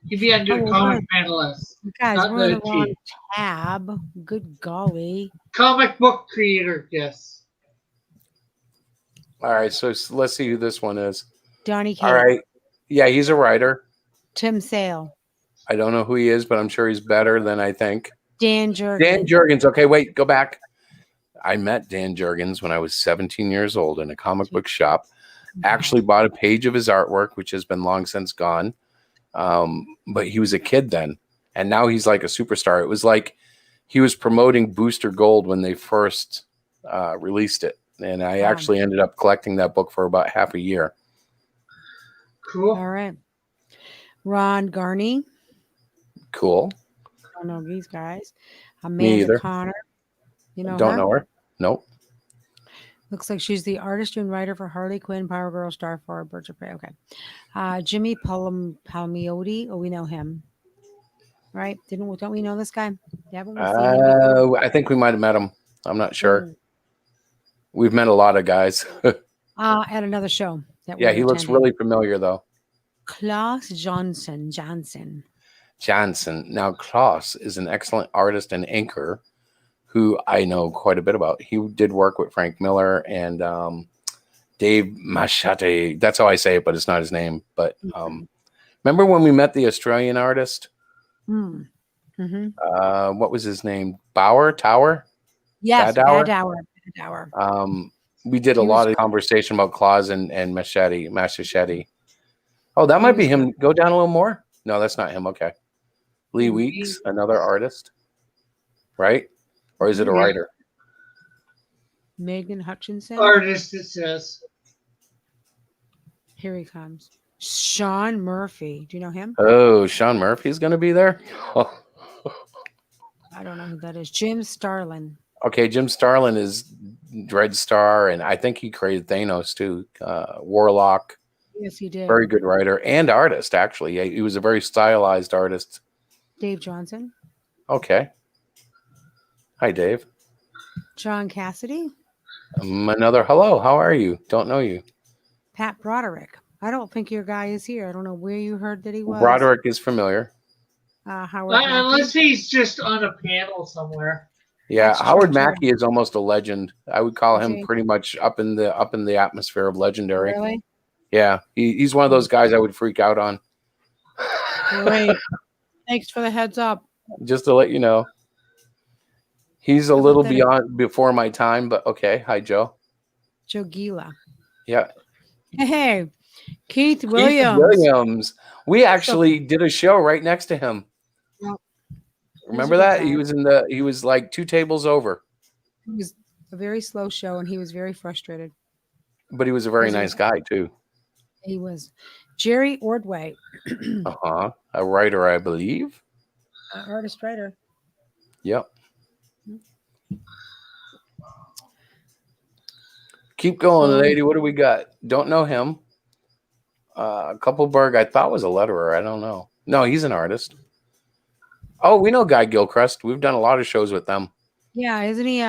He'd be under comic panelist. You guys, not we're on the the wrong T. tab. Good golly. Comic book creator, yes. All right, so let's see who this one is. Donnie Cates. All right. Yeah, he's a writer. Tim Sale. I don't know who he is, but I'm sure he's better than I think. Dan Jurgens. Dan Jurgens. Okay, wait, go back. I met Dan Jurgens when I was 17 years old in a comic book shop. Actually bought a page of his artwork, which has been long since gone. But he was a kid then, and now he's like a superstar. It was like he was promoting Booster Gold when they first released it. And I actually ended up collecting that book for about half a year. Cool. All right. Ron Garney. Cool. I don't know these guys. Me Amanda either. Connor. You know Don't her? know her. Nope. Looks like she's the artist and writer for Harley Quinn, Power Girl, Starfire, Birds of Prey. Okay. Jimmy Palmiotti. Oh, we know him, right? Don't we know this guy? Haven't we seen him before? I think we might have met him. I'm not sure. Ooh. We've met a lot of guys. At another show that we Yeah, were he looks attending. really familiar though. Klaus Johnson. Johnson. Now, Klaus is an excellent artist and inker who I know quite a bit about. He did work with Frank Miller and Dave Machete. That's how I say it, but it's not his name. But remember when we met the Australian artist? Mm-hmm. What was his name? Tower? Yes, Bad Hour. We did a lot of conversation about Claus and Machete. Oh, that might be him. Go down a little more. No, that's not him. Okay. Lee Weeks, another artist, right? Or is it a writer? Megan Hutchinson. Artist, it says. Here he comes. Sean Murphy. Do you know him? Oh, Sean Murphy's going to be there? Oh. I don't know who that is. Jim Starlin. Okay, Jim Starlin is Dreadstar, and I think he created Thanos too. Warlock. Yes, he did. Very good writer and artist, actually. He was a very stylized artist. Dave Johnson. Okay. Hi, Dave. John Cassidy. Another hello. How are you? Don't know you. Pat Broderick. I don't think your guy is here. I don't know where you heard that he was. Broderick is familiar. Howard Unless he's just on a panel somewhere. Yeah, That's Howard true. Mackey is almost a legend. I would call him Okay. pretty much up in the atmosphere of legendary. Really? Yeah, he's one of those guys I would freak out on. Great. Thanks for the heads up. Just to let you know, he's a little before my time, but okay. Hi, Joe. Joe Gila. Yeah. Hey, Keith Keith Williams. We actually did a show right next to him. Yep. Remember that? He was like 2 tables over. It was a very slow show, and he was very frustrated. But he was a very nice guy too. He was. Jerry Ordway. A writer, I believe. Artist writer. Yep. Keep going, lady. What do we got? Don't know him. Kuppelberg, I thought was a letterer. I don't know. No, he's an artist. Oh, we know Guy Gilchrist. We've done a lot of shows with them. Yeah, isn't he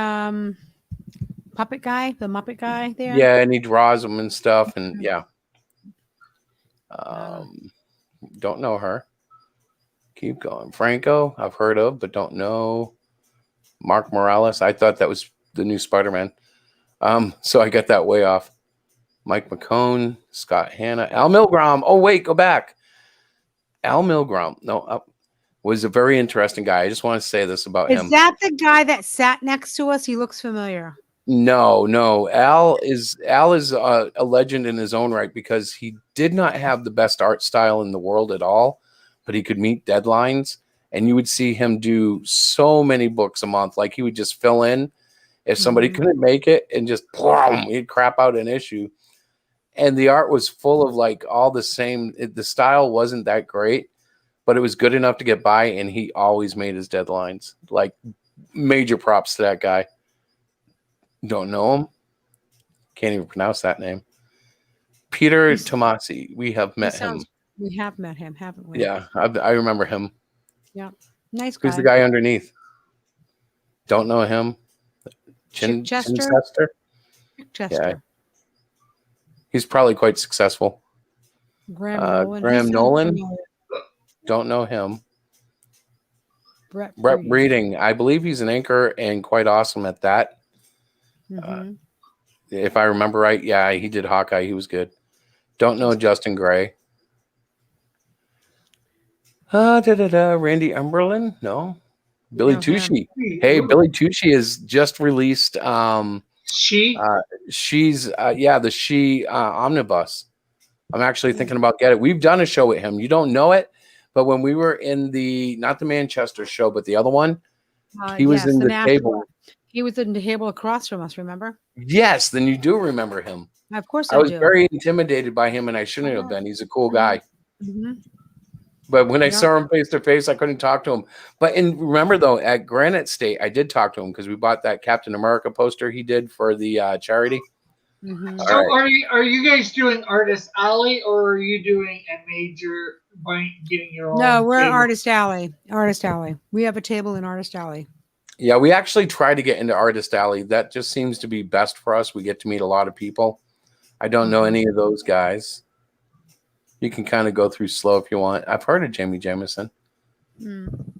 puppet guy, the Muppet guy there? Yeah, and he draws them and stuff, and yeah. Don't know her. Keep going. Franco, I've heard of, but don't know. Mark Morales, I thought that was the new Spider-Man. So I got that way off. Mike McCone, Scott Hanna, Al Milgrom. Oh, wait, go back. Al Milgrom. No, was a very interesting guy. I just want to say this about him. Is that the guy that sat next to us? He looks familiar. No. Al is a legend in his own right because he did not have the best art style in the world at all, but he could meet deadlines, and you would see him do so many books a month. Like he would just fill in if somebody couldn't make it, and just he'd crap out an issue. And the art was full of like all the same. The style wasn't that great, but it was good enough to get by, and he always made his deadlines. Like major props to that guy. Don't know him. Can't even pronounce that name. Peter Tomasi. We have met him. We have met him, haven't we? Yeah, I remember him. Yeah. Nice guy. Who's the guy underneath? Don't know him. Chester. Yeah. He's probably quite successful. Graham Nolan. Don't know him. Brett Breeding. I believe he's an anchor and quite awesome at that. If I remember right, yeah, he did Hawkeye. He was good. Don't know Justin Gray. Randy Umberland? No. Billy Tucci. Hey, Billy Tucci has just released she's the She Omnibus. I'm actually thinking about getting it. We've done a show with him. You don't know it, but when we were in not the Manchester show, but the other one, he was in the table. He was in the table across from us, remember? Yes, then you do remember him. Of course I was very intimidated by him, and I shouldn't have been. He's a cool guy. But when I Yeah. saw him face to face, I couldn't talk to him. But remember though, at Granite State, I did talk to him because we bought that Captain America poster he did for the charity. Mhm. So are you guys doing Artist Alley, or are you doing a major getting your own? No, we're table? Artist Alley. Artist Alley. We have a table in Artist Alley. Yeah, we actually try to get into Artist Alley. That just seems to be best for us. We get to meet a lot of people. I don't know any of those guys. You can kind of go through slow if you want. I've heard of Jamie Jameson. Mm.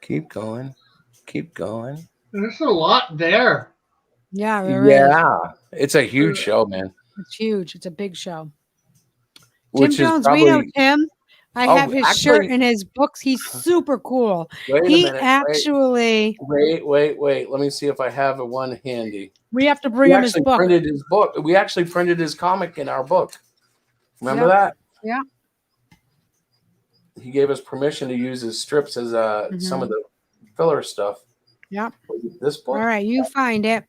Keep going. Keep going. There's a lot there. Yeah, there is. Yeah. It's a huge show, man. It's huge. It's a big show. Which Tim is Jones, probably... we know Tim. I Oh, have his shirt and his books. He's super cool. Wait a He minute. actually. Wait. Let me see if I have one handy. We have to bring him his book. Printed his book. We actually printed his comic in our book. Remember that? Yeah. He gave us permission to use his strips as some of the filler stuff. Yeah. This book? All right, you find it.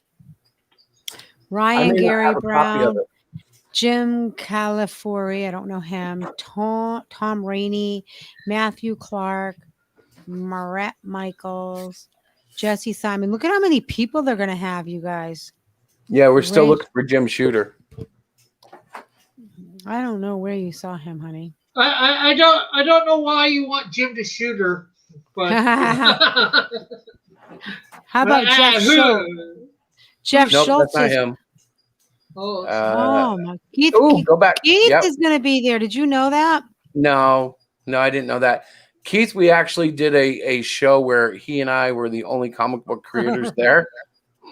Ryan Gary Brown, Jim Califori, I don't know him, Tom Rainey, Matthew Clark, Maret Michaels, Jesse Simon. Look at how many people they're going to have, you guys. Yeah, we're still looking for Jim Shooter. I don't know where you saw him, honey. I don't know why you want Jim to shoot her, but how about Jeff Schultz? Jeff Schultz. That's not him. My Keith. Go back. Keith is going to be there. Did you know that? No, I didn't know that. Keith, we actually did a show where he and I were the only comic book creators there.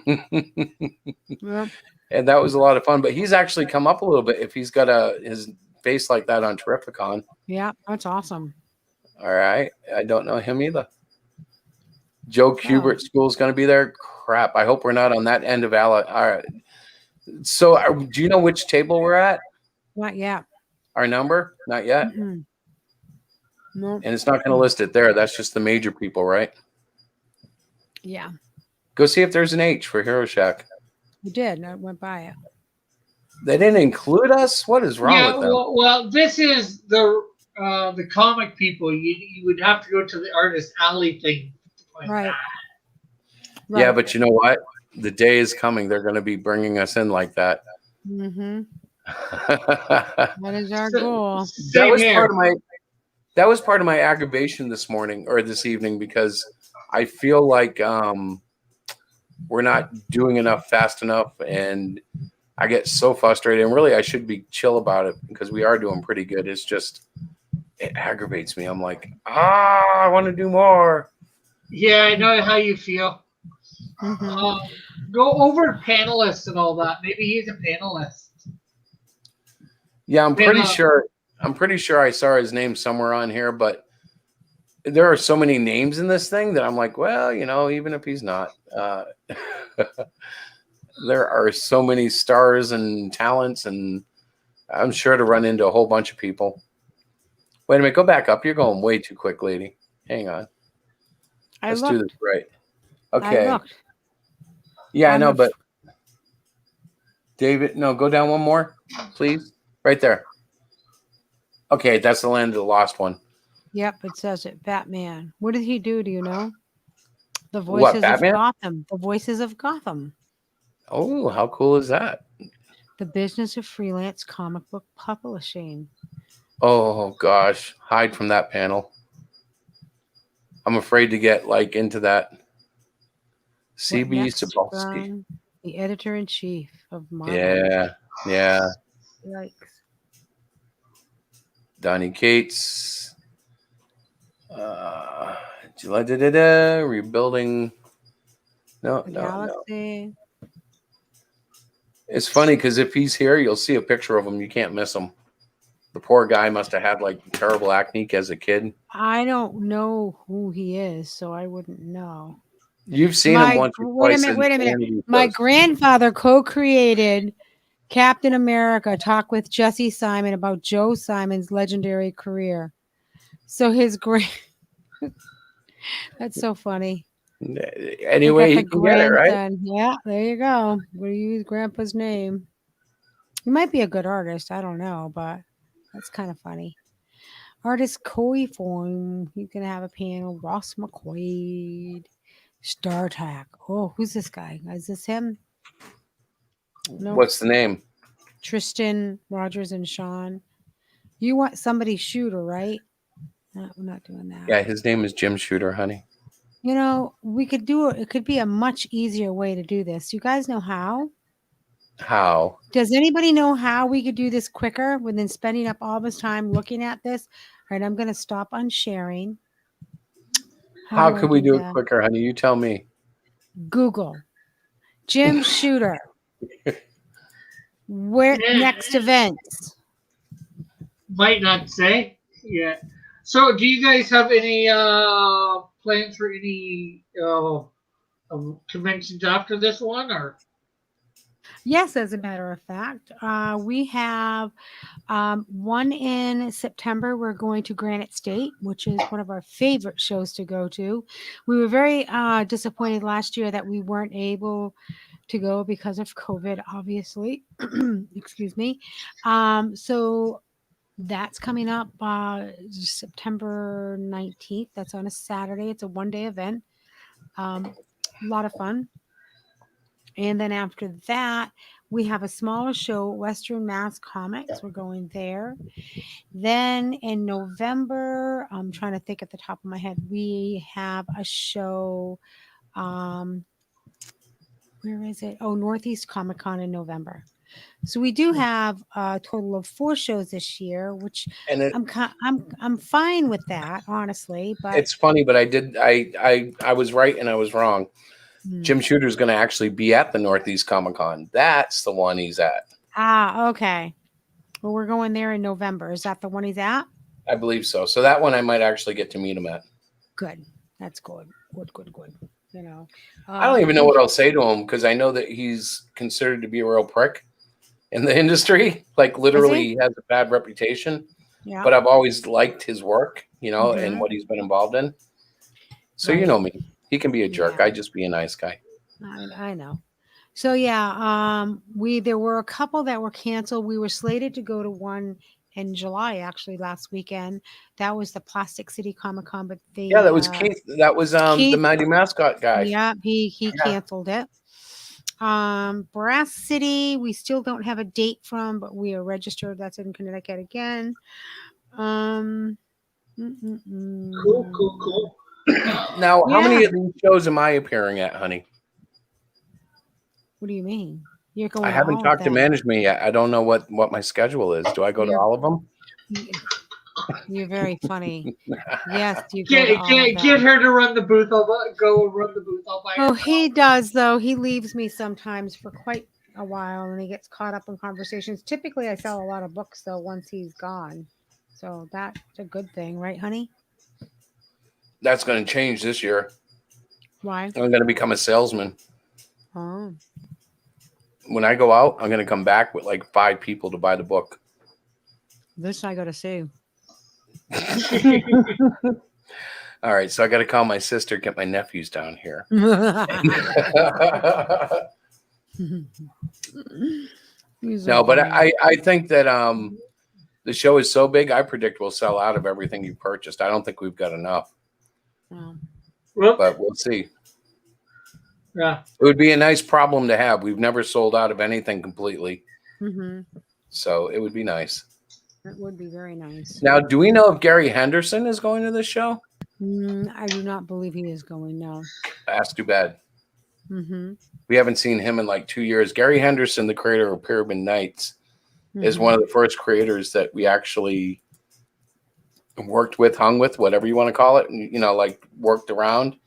Yeah. And that was a lot of fun. But he's actually come up a little bit if he's got his face like that on Terrificon. Yeah, that's awesome. All right. I don't know him either. Joe Kubert School's going to be there. Crap. I hope we're not on that end of All right. So do you know which table we're at? Not yet. Our number? Not yet? Mm-mm. No. And it's not going to list it there. That's just the major people, right? Yeah. Go see if there's an H for heroshack. We did. I went by it. They didn't include us? What is wrong with them? Well, this is the comic people. You would have to go to the Artist Alley thing. Right. Yeah, but you know what? The day is coming. They're going to be bringing us in like that. Mm-hmm. That is our goal. That was part of my aggravation this morning or this evening because I feel like we're not doing enough fast enough, and I get so frustrated. And really, I should be chill about it because we are doing pretty good. It's just it aggravates me. I'm like, I want to do more. Yeah, I know how you feel. Mm-hmm. Go over panelists and all that. Maybe he's a panelist. Yeah, I'm pretty sure I saw his name somewhere on here, but there are so many names in this thing that I'm like, well, even if he's not, there are so many stars and talents, and I'm sure to run into a whole bunch of people. Wait a minute, go back up. You're going way too quick, lady. Hang on. Let's do this right. Okay. Yeah, I know, but David, no, go down one more, please. Right there. Okay, that's the Land of the Lost one. Yep, it says it. Batman. What did he do? Do you know? The Voices of Gotham. The Voices of Gotham. Oh, how cool is that? The Business of Freelance Comic Book Publishing. Oh gosh, hide from that panel. I'm afraid to get into that. CB Sapolsky, the editor-in-chief of Marvel. Yeah. Yikes. Donnie Cates. Rebuilding. No. Galaxy. It's funny because if he's here, you'll see a picture of him. You can't miss him. The poor guy must have had terrible acne as a kid. I don't know who he is, so I wouldn't know. You've seen him once or twice. Wait a minute. My grandfather co-created Captain America, Talk with Jesse Simon about Joe Simon's legendary career. So his that's so funny. Anyway, he can get it, right? Yeah, there you go. We'll use Grandpa's name. He might be a good artist. I don't know, but that's kind of funny. Artist Koi form. You can have a panel. Ross McQuaid. Star Trek. Oh, who's this guy? Is this him? No. What's the name? Tristan Rogers and Sean. You want somebody shooter, right? No, we're not doing that. Yeah, his name is Jim Shooter, honey. You know, we could do it. It could be a much easier way to do this. You guys know how? How? Does anybody know how we could do this quicker than spending up all this time looking at this? All right, I'm going to stop on sharing. How do I could we do it that? quicker, honey? You tell me. Google Jim Shooter. Where next events? Might not say. Yeah. So, do you guys have any plans for any conventions after this one, or? Yes, as a matter of fact, we have one in September. We're going to Granite State, which is one of our favorite shows to go to. We were very disappointed last year that we weren't able to go because of COVID, obviously. Excuse me. So that's coming up September 19th. That's on a Saturday. It's a one-day event. A lot of fun. And then after that, we have a smaller show, Western Mass Comics. We're going there. Then in November, I'm trying to think at the top of my head, we have a show. Where is it? Oh, Northeast Comic Con in November. So we do have a total of 4 shows this year, which I'm fine with that, honestly. But it's funny, but I was right and I was wrong. Jim Shooter's going to actually be at the Northeast Comic Con. That's the one he's at. Ah, okay. Well, we're going there in November. Is that the one he's at? I believe so. So that one I might actually get to meet him at. Good. That's good. Good. You know, I don't even know what I'll say to him because I know that he's considered to be a real prick in the industry. Like literally, he has a bad reputation. Yeah. But I've always liked his work, you know, and what he's been involved in. So you know me. He can be a jerk. Yeah. I just be a nice guy. I know. So yeah, there were a couple that were canceled. We were slated to go to one in July, actually last weekend. That was the Plastic City Comic Con, but that was Keith. That was Keith, the Mighty Mascot guy. Yeah, he canceled it. Brass City, we still don't have a date from, but we are registered. That's in Connecticut again. Cool. Now, how many of these shows am I appearing at, honey? What do you mean? You're going? I haven't talked to management yet. I don't know what my schedule is. Do I go to all of them? You're very funny. Yes, you get her to run the booth. I'll go run the booth. I'll buy. Oh, he does though. He leaves me sometimes for quite a while, and he gets caught up in conversations. Typically, I sell a lot of books though once he's gone, so that's a good thing, right, honey? That's going to change this year. Why? I'm going to become a salesman. Oh. When I go out, I'm going to come back with like 5 people to buy the book. This I got to see. All right, so I got to call my sister, get my nephews down here. No, but I think that the show is so big, I predict we'll sell out of everything you purchased. I don't think we've got enough. But we'll see. Yeah. It would be a nice problem to have. We've never sold out of anything completely. So it would be nice. That would be very nice. Now, do we know if Gary Henderson is going to this show? I do not believe he is going, no. That's too bad. We haven't seen him in like 2 years. Gary Henderson, the creator of Pyramid Knights, is one of the first creators that we actually worked with, hung with, whatever you want to call it, you know, like worked around.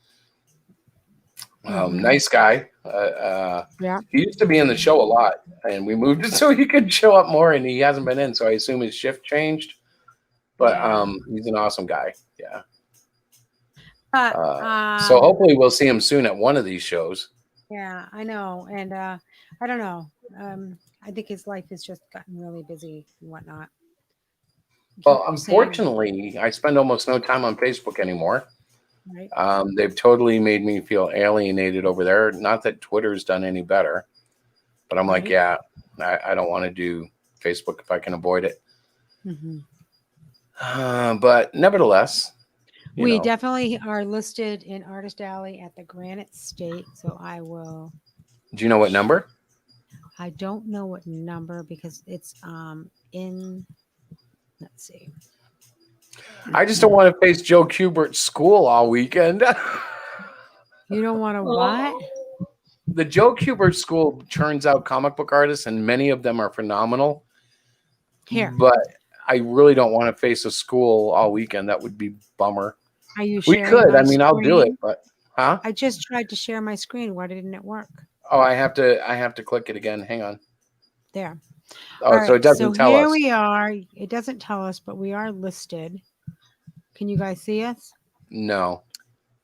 Nice guy. Yeah. He used to be in the show a lot, and we moved it so he could show up more, and he hasn't been in, so I assume his shift changed. But he's an awesome guy. Yeah. So hopefully we'll see him soon at one of these shows. Yeah, I know. And I don't know. I think his life has just gotten really busy and whatnot. Well, unfortunately, I spend almost no time on Facebook anymore. Right. They've totally made me feel alienated over there. Not that Twitter's done any better, but I'm like, yeah, I don't want to do Facebook if I can avoid it. But nevertheless, We definitely are listed in Artist Alley at the Granite State. So I will. Do you know what number? I don't know what number because it's in. Let's see. I just don't want to face Joe Kubert's school all weekend. You don't want to what? The Joe Kubert school churns out comic book artists, and many of them are phenomenal. Here. But I really don't want to face a school all weekend. That would be bummer. Are you We sharing could. my I mean, I'll do it, screen? but huh? I just tried to share my screen. Why didn't it work? Oh, I have to click it again. Hang on. There. Oh, All so right, it doesn't tell here us. we are. It doesn't tell us, but we are listed. Can you guys see us? No.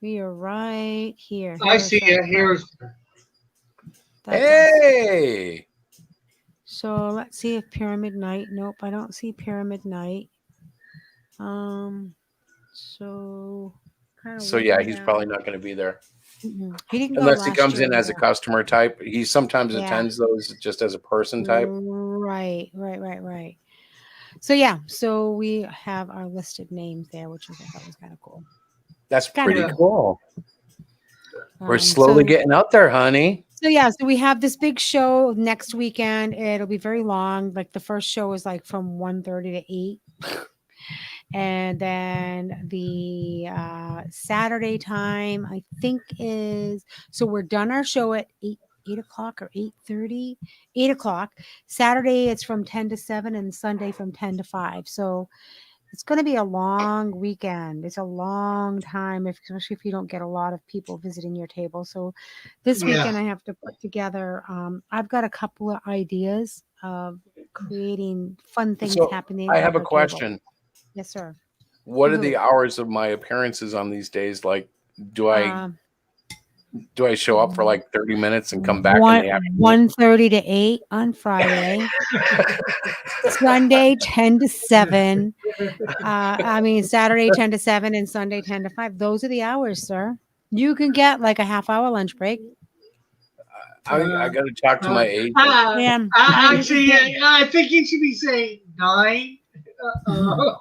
We are right here. I see it. Here's. That's us. Hey. So let's see if Pyramid Night. Nope, I don't see Pyramid Night. So kind of. So yeah, he's probably not going to be there. He didn't go Unless he last comes year in as a either. customer type. He sometimes Yeah. attends those just as a person type. Right. So yeah, so we have our listed names there, which I thought was kind of cool. That's Kinda pretty cool. cool. We're slowly getting out there, honey. So yeah, so we have this big show next weekend. It'll be very long. Like the first show is like from 1:30 to 8. And then the Saturday time, I think is, so we're done our show at 8 o'clock or 8:30, 8 o'clock. Saturday it's from 10 to 7 and Sunday from 10 to 5. So it's going to be a long weekend. It's a long time, especially if you don't get a lot of people visiting your table. So this weekend I have to put together, I've got a couple of ideas of creating fun things So happening. I at have a our table. question. Yes, sir. What are the hours of my appearances on these days? Like, do I show up for like 30 minutes and come back in the afternoon? 1:30 to 8 on Friday. Sunday 10 to 7. Saturday 10 to 7 and Sunday 10 to 5. Those are the hours, sir. You can get like a half-hour lunch break. I got to talk to my agent. Actually, I think you should be saying 9. From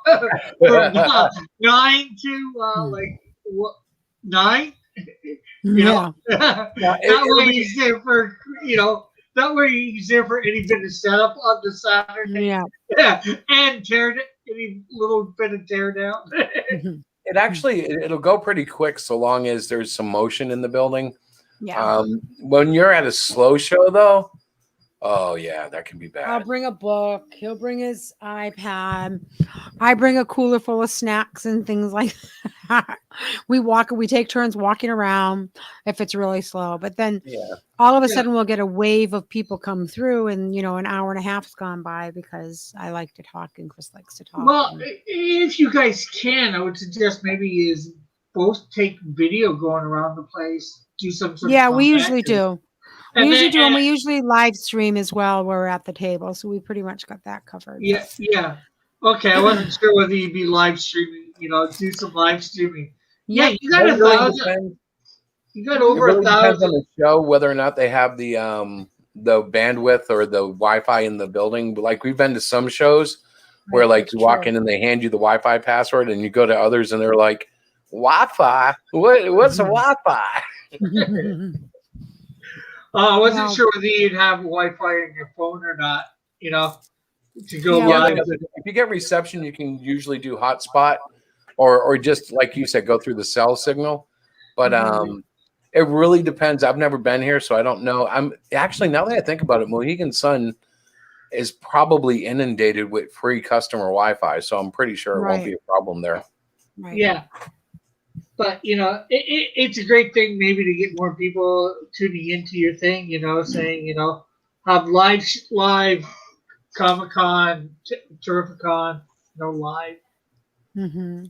9 to like what? 9. You know, that way he's there for That way he's there for any bit of setup on the Saturday. Yeah, and any little bit of tear down. It actually it'll go pretty quick so long as there's some motion in the building. Yeah. When you're at a slow show though, oh yeah, that can be bad. I'll bring a book. He'll bring his iPad. I bring a cooler full of snacks and things like that. We take turns walking around if it's really slow. But then all of a sudden we'll get a wave of people come through and, an hour and a half's gone by because I like to talk and Chris likes to talk. Well, if you guys can, I would suggest maybe is both take video going around the place, do some sort of we usually do. We And usually then- and we usually live stream as well where we're at the table. So we pretty much got that covered. Yeah. Okay, I wasn't sure whether you'd be live streaming, do some live streaming. Yeah, you got 1,000. You got over It really 1,000. depends on the show whether or not they have the bandwidth or the Wi-Fi in the building. Like we've been to some shows where like you walk in and they hand you the Wi-Fi password, and you go to others and they're like, Wi-Fi? What's a Wi-Fi? I wasn't sure whether you'd have Wi-Fi on your phone or not, to go live. If you get reception, you can usually do hotspot or just like you said, go through the cell signal. But it really depends. I've never been here, so I don't know. I'm actually, now that I think about it, Mohegan Sun is probably inundated with free customer Wi-Fi, so I'm pretty sure it won't be a problem there. Right. Yeah. But, it's a great thing maybe to get more people tuning into your thing, saying, have live Comic-Con, Terrificon, live. Mm-hmm.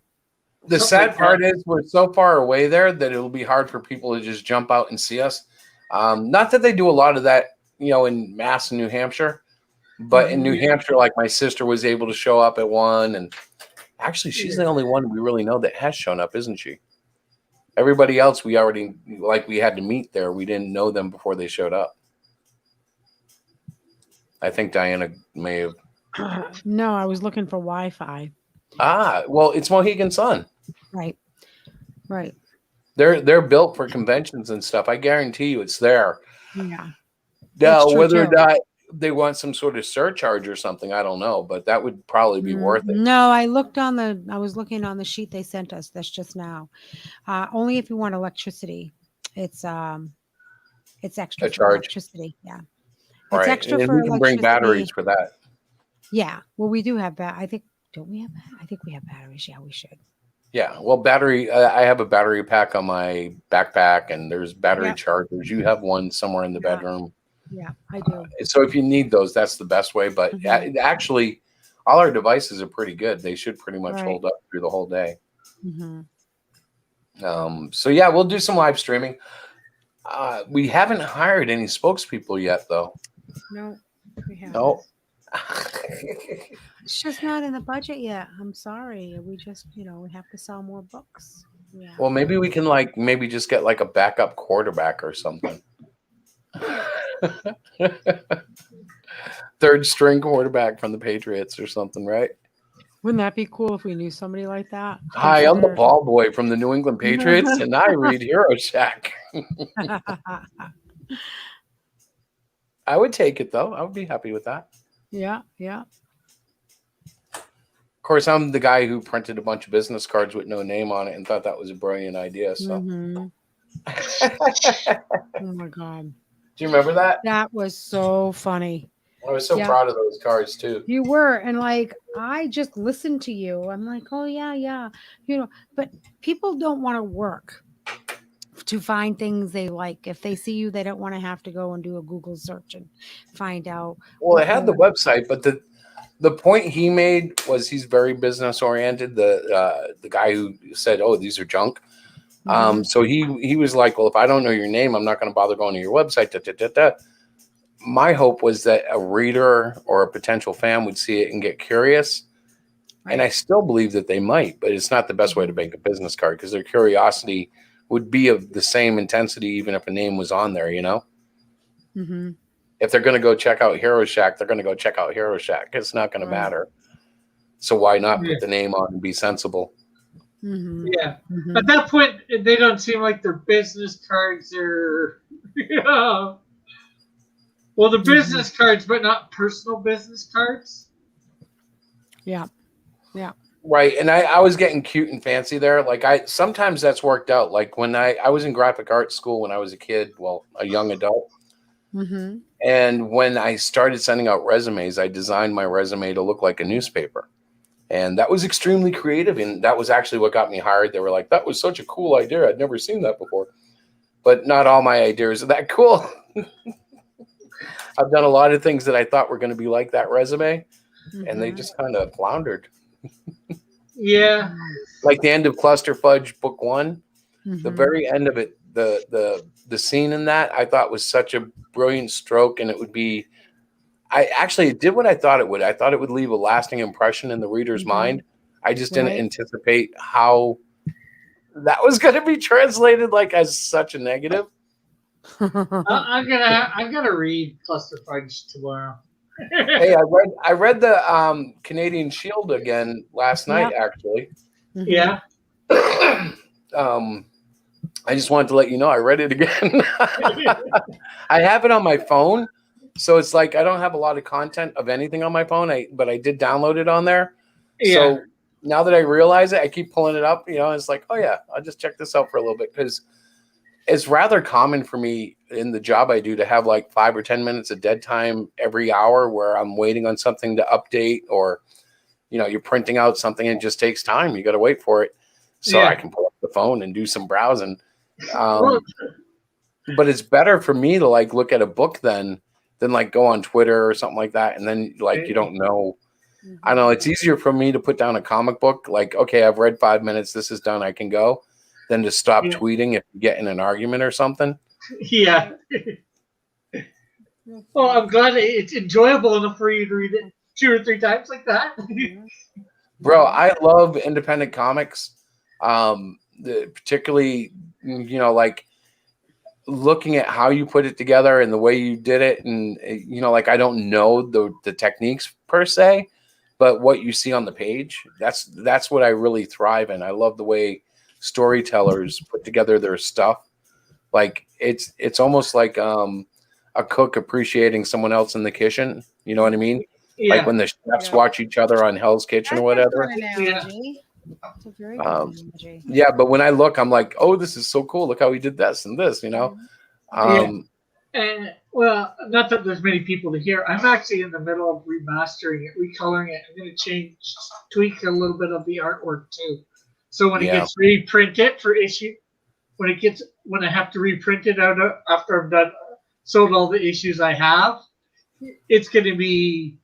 The sad part is we're so far away there that it'll be hard for people to just jump out and see us. Not that they do a lot of that, in Mass and New Hampshire, but in New Hampshire, like my sister was able to show up at one, and actually she's the only one we really know that has shown up, isn't she? Everybody else we already, we had to meet there. We didn't know them before they showed up. I think Diana may have. No, I was looking for Wi-Fi. Well, it's Mohegan Sun. Right. Right. They're built for conventions and stuff. I guarantee you it's there. Yeah. Now, That's true, whether or too. not they want some sort of surcharge or something, I don't know, but that would probably be worth it. No, I was looking on the sheet they sent us. That's just now. Only if you want electricity. It's extra A for charge. electricity. Yeah. It's Right. extra And for we can bring batteries electricity. for that. Yeah. Well, we do have I think, don't we have? I think we have batteries. Yeah, we should. Yeah. Well, battery, I have a battery pack on my backpack, and there's battery Yep. chargers. You have one somewhere in the bedroom. Yeah, I do. So if you need those, that's the best way. But actually, all our devices are pretty good. They should pretty much Right. hold up through the whole day. Mm-hmm. So yeah, we'll do some live streaming. We haven't hired any spokespeople yet, though. No, we haven't. No. It's just not in the budget yet. I'm sorry. We just, we have to sell more books. Yeah. Well, maybe we can maybe just get like a backup quarterback or something. Third string quarterback from the Patriots or something, right? Wouldn't that be cool if we knew somebody like that? Hi, I'm the ball boy from the New England Patriots, and I read heroshack. I would take it, though. I would be happy with that. Yeah, yeah. Of course, I'm the guy who printed a bunch of business cards with no name on it and thought that was a brilliant idea. So, Oh my God. Do you remember that? That was so funny. I was so proud of those cards too. You were, and I just listened to you. I'm like, oh yeah. But people don't want to work to find things they like. If they see you, they don't want to have to go and do a Google search and find out. Well, they had the website, but the point he made was he's very business oriented. The guy who said, "Oh, these are junk." So he was like, "Well, if I don't know your name, I'm not going to bother going to your website." My hope was that a reader or a potential fan would see it and get curious. Right. And I still believe that they might, but it's not the best way to make a business card because their curiosity would be of the same intensity even if a name was on there, Mm-hmm. If they're going to go check out heroshack, they're going to go check out heroshack. It's not going to matter. So why not put the name on and be sensible? Mm-hmm. Yeah. At that point, they don't seem like their business cards are, well, the business cards, but not personal business cards. Yeah. Yeah. Right. And I was getting cute and fancy there. Sometimes that's worked out. Like when I was in graphic arts school when I was a kid, a young adult. Mm-hmm. And when I started sending out resumes, I designed my resume to look like a newspaper. And that was extremely creative. And that was actually what got me hired. They were like, that was such a cool idea. I'd never seen that before. But not all my ideas are that cool. I've done a lot of things that I thought were going to be like that resume. And they just kind of floundered. Yeah. Like the end of Cluster Fudge Book 1, the very end of it, the scene in that I thought was such a brilliant stroke, and it did what I thought it would. I thought it would leave a lasting impression in the reader's mind. I just didn't anticipate how that was going to be translated as such a negative. I'm gonna read Cluster Fudge tomorrow. Hey, I read the Canadian Shield again last night, actually. Yeah. I just wanted to let you know I read it again. I have it on my phone, so it's like I don't have a lot of content of anything on my phone. But I did download it on there. Yeah. So now that I realize it, I keep pulling it up. It's like, oh yeah, I'll just check this out for a little bit because it's rather common for me in the job I do to have 5 or 10 minutes of dead time every hour where I'm waiting on something to update or, you're printing out something and it just takes time. You got to wait for it. So I can pull up the phone and do some browsing. But it's better for me to look at a book than go on Twitter or something like that. And then you don't know. I don't know. It's easier for me to put down a comic book. Okay, I've read 5 minutes. This is done. I can go. Than to stop tweeting if you get in an argument or something. Yeah. Well, I'm glad it's enjoyable enough for you to read it 2 or 3 times like that. Bro, I love independent comics. Particularly, looking at how you put it together and the way you did it. And, I don't know the techniques per se, but what you see on the page, that's what I really thrive in. I love the way storytellers put together their stuff. Like it's almost like a cook appreciating someone else in the kitchen. You know what I mean? Like Yeah. when the chefs Yeah. watch each other on Hell's Kitchen or That's a whatever. good analogy. It's a very good analogy. Yeah, but when I look, I'm like, oh, this is so cool. Look how he did this and this, you know? Yeah. And well, not that there's many people to hear. I'm actually in the middle of remastering it, recoloring it. I'm going to tweak a little bit of the artwork too. So when it gets reprinted for issue, when I have to reprint it out after I've done sold all the issues I have, it's going to be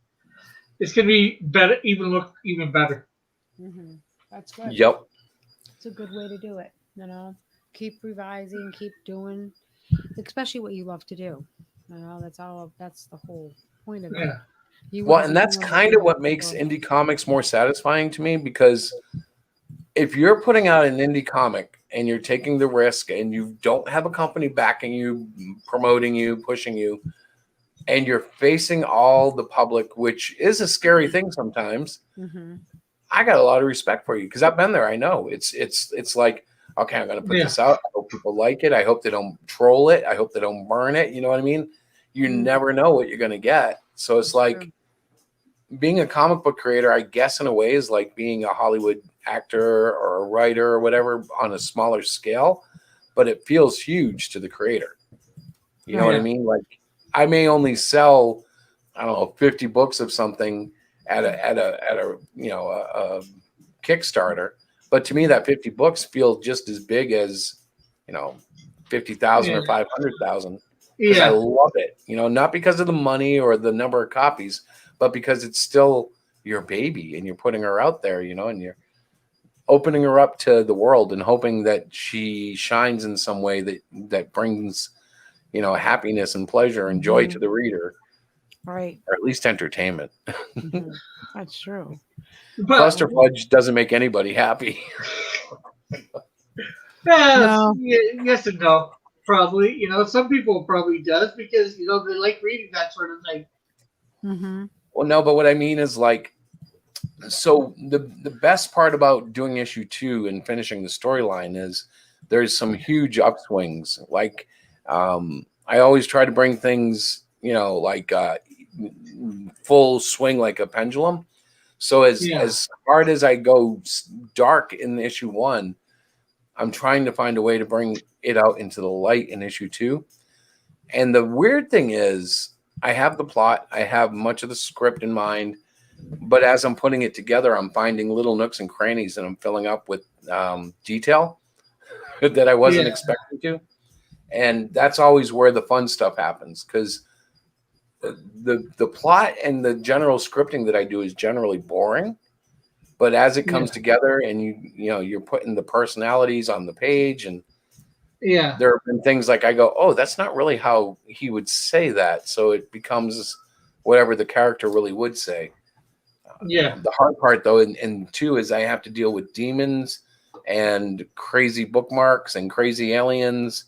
better, look even better. Mm-hmm. That's good. Yep. It's a good way to do it. You know, keep revising, keep doing, especially what you love to do. You know, that's the whole point of it. Yeah. Well, and that's kind of what makes indie comics more satisfying to me, because if you're putting out an indie comic and you're taking the risk and you don't have a company backing you, promoting you, pushing you, and you're facing all the public, which is a scary thing sometimes, I got a lot of respect for you because I've been there. I know it's like, okay, I'm going to put this out. I hope people like it. I hope they don't troll it. I hope they don't burn it. You know what I mean? You never know what you're going to get. So it's like being a comic book creator, I guess in a way, is like being a Hollywood actor or a writer or whatever on a smaller scale, but it feels huge to the creator. You know what I mean? Like I may only sell, I don't know, 50 books of something at a you know a Kickstarter, but to me that 50 books feel just as big as, you know, 50,000 or 500,000, because I love it. You know, not because of the money or the number of copies, but because it's still your baby and you're putting her out there, you know, and you're opening her up to the world and hoping that she shines in some way that brings, you know, happiness and pleasure and joy to the reader. Right. Or at least entertainment. That's true. Cluster fudge doesn't make anybody happy. Yes and no. Probably. You know, some people probably does because, you know, they like reading that sort of thing. Well, no, but what I mean is like, so the best part about doing issue 2 and finishing the storyline is there's some huge upswings. Like I always try to bring things, you know, like full swing like a pendulum. So as hard as I go dark in issue 1, I'm trying to find a way to bring it out into the light in issue 2. And the weird thing is I have the plot, I have much of the script in mind, but as I'm putting it together, I'm finding little nooks and crannies and I'm filling up with detail that I wasn't expecting to. And that's always where the fun stuff happens, because the plot and the general scripting that I do is generally boring. But as it comes together and you know, you're putting the personalities on the page, and there have been things like I go, oh, that's not really how he would say that. So it becomes whatever the character really would say. The hard part though in 2 is I have to deal with demons and crazy bookmarks and crazy aliens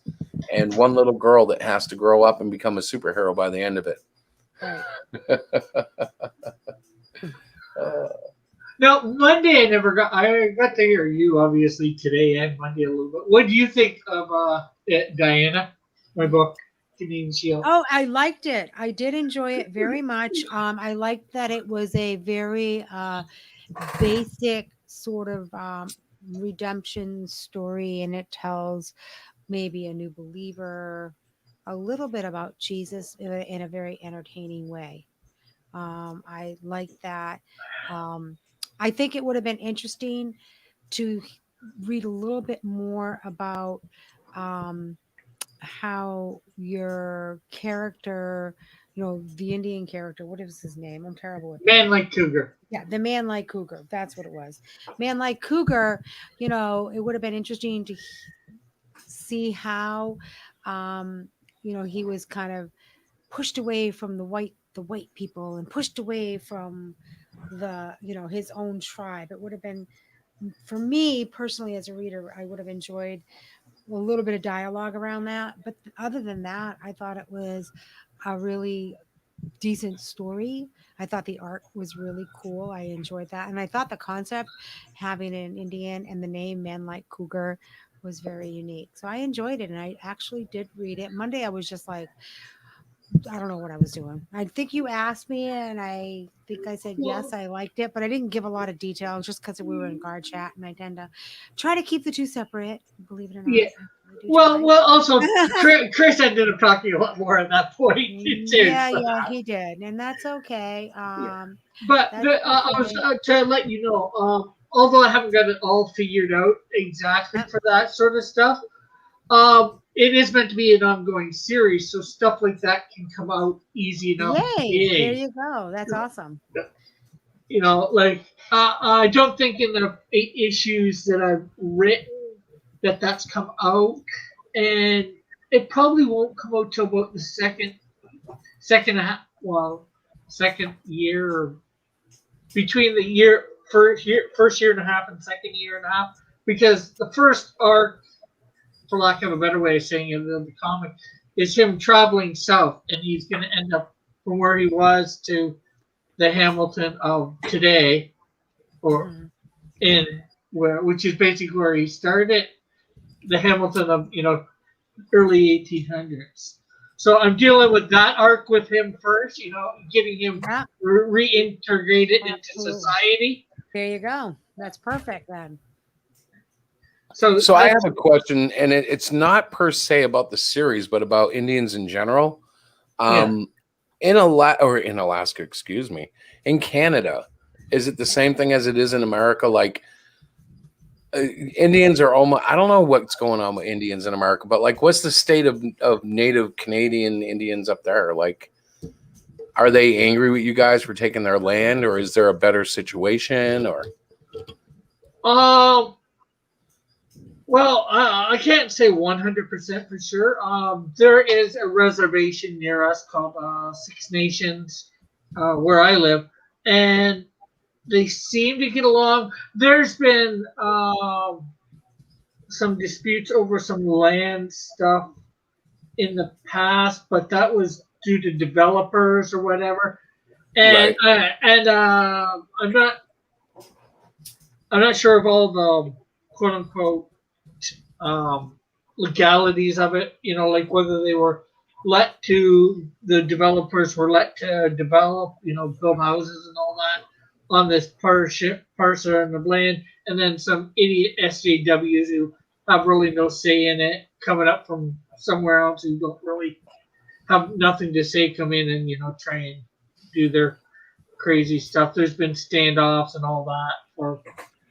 and one little girl that has to grow up and become a superhero by the end of it. Now, Monday I got to hear you obviously today and Monday a little bit. What do you think of Diana, my book, Canadian Shield? Oh, I liked it. I did enjoy it very much. I liked that it was a very basic sort of redemption story, and it tells maybe a new believer a little bit about Jesus in a very entertaining way. I like that. I think it would have been interesting to read a little bit more about how your character, you know, the Indian character, what is his name? I'm terrible with Man Like Cougar. Yeah, the Man Like Cougar. That's what it was. Man Like Cougar, you know, it would have been interesting to see how, you know, he was kind of pushed away from the white people and pushed away from the, you know, his own tribe. It would have been, for me personally as a reader, I would have enjoyed a little bit of dialogue around that. But other than that, I thought it was a really decent story. I thought the art was really cool. I enjoyed that. And I thought the concept, having an Indian and the name Man Like Cougar, was very unique. So I enjoyed it and I actually did read it. Monday, I was just like, I don't know what I was doing. I think you asked me, and I think I said yes, I liked it, but I didn't give a lot of detail just because we were in guard chat, and I tend to try to keep the two separate. Believe it or not, Yeah. I do Well, try. also Chris ended up talking a lot more at that point too. Yeah, So yeah, he did, and that's okay. yeah. But That's I was okay. to let you know, although I haven't got it all figured out exactly Yep. for that sort of stuff, it is meant to be an ongoing series, so stuff like that can come out easy enough. Yay! There Yay. you go. That's awesome. Like I don't think in the 8 issues that I've written that's come out, and it probably won't come out till about the second half. Well, second year or between the first year and a half and second year and a half, because the first arc, for lack of a better way of saying it, in the comic, is him traveling south, and he's going to end up from where he was to the Hamilton of today, or Mhm. in which is basically where he started, the Hamilton of early 1800s. So I'm dealing with that arc with him first, getting him Yeah, reintegrated into absolutely. society. There you go. That's perfect then. So I have a question, and it's not per se about the series, but about Indians in general. In Alaska, excuse me, in Canada, is it the same thing as it is in America? Like Indians are almost, I don't know what's going on with Indians in America, but like, what's the state of native Canadian Indians up there? Like, are they angry with you guys for taking their land, or is there a better situation? Or well, I can't say 100% for sure. There is a reservation near us called Six Nations, where I live, and they seem to get along. There's been some disputes over some land stuff in the past, but that was due to developers or whatever. And I'm not sure of all the quote unquote legalities of it. Like whether they were the developers were let to develop, build houses and all that on this parcel of land, and then some idiot SJWs who have really no say in it coming up from somewhere else who don't really have nothing to say come in and try and do their crazy stuff. There's been standoffs and all that for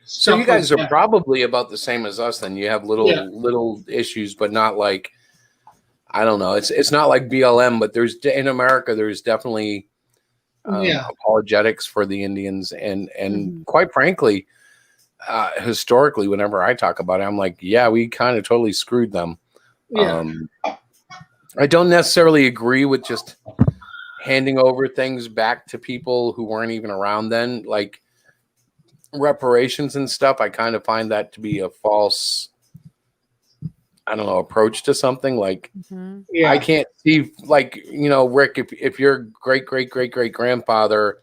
so you guys are probably about the same as us. Then you have little issues, but not like, I don't know. It's not like BLM, but in America there's definitely apologetics for the Indians, and quite frankly, historically, whenever I talk about it, I'm like, yeah, we kind of totally screwed them. I don't necessarily agree with just handing over things back to people who weren't even around then, like reparations and stuff. I kind of find that to be a false, I don't know, approach to something. Like, I can't see, like, Rick, if your great grandfather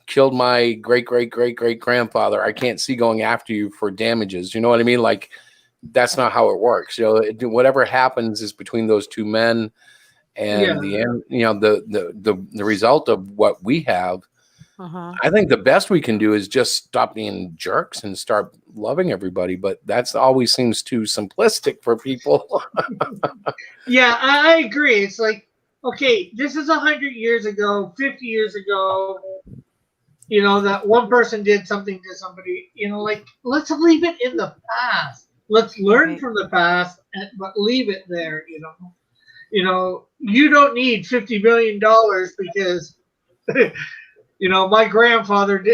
killed my great grandfather, I can't see going after you for damages. You know what I mean? Like, that's not how it works. Whatever happens is between those two men, and the result of what we have. I think the best we can do is just stop being jerks and start loving everybody, but that's always seems too simplistic for people. Yeah, I agree. It's like, okay, this is 100 years ago, 50 years ago. That one person did something to somebody. Like, let's leave it in the past. Let's learn from the past, but leave it there. You don't need $50 million because my grandfather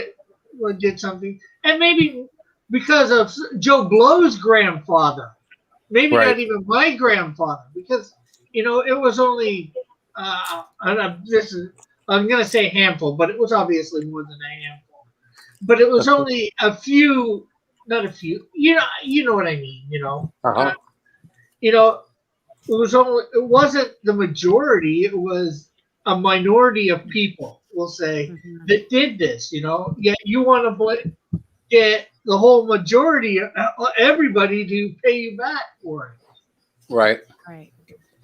did something, and maybe because of Joe Blow's grandfather, maybe not even my grandfather, because it was only I'm going to say a handful, but it was obviously more than a handful. But it was only a few, not a few. You know what I mean. It wasn't the majority. It was a minority of people, we'll say, that did this. Yet you want to get the whole majority, everybody, to pay you back for it. Right. Right.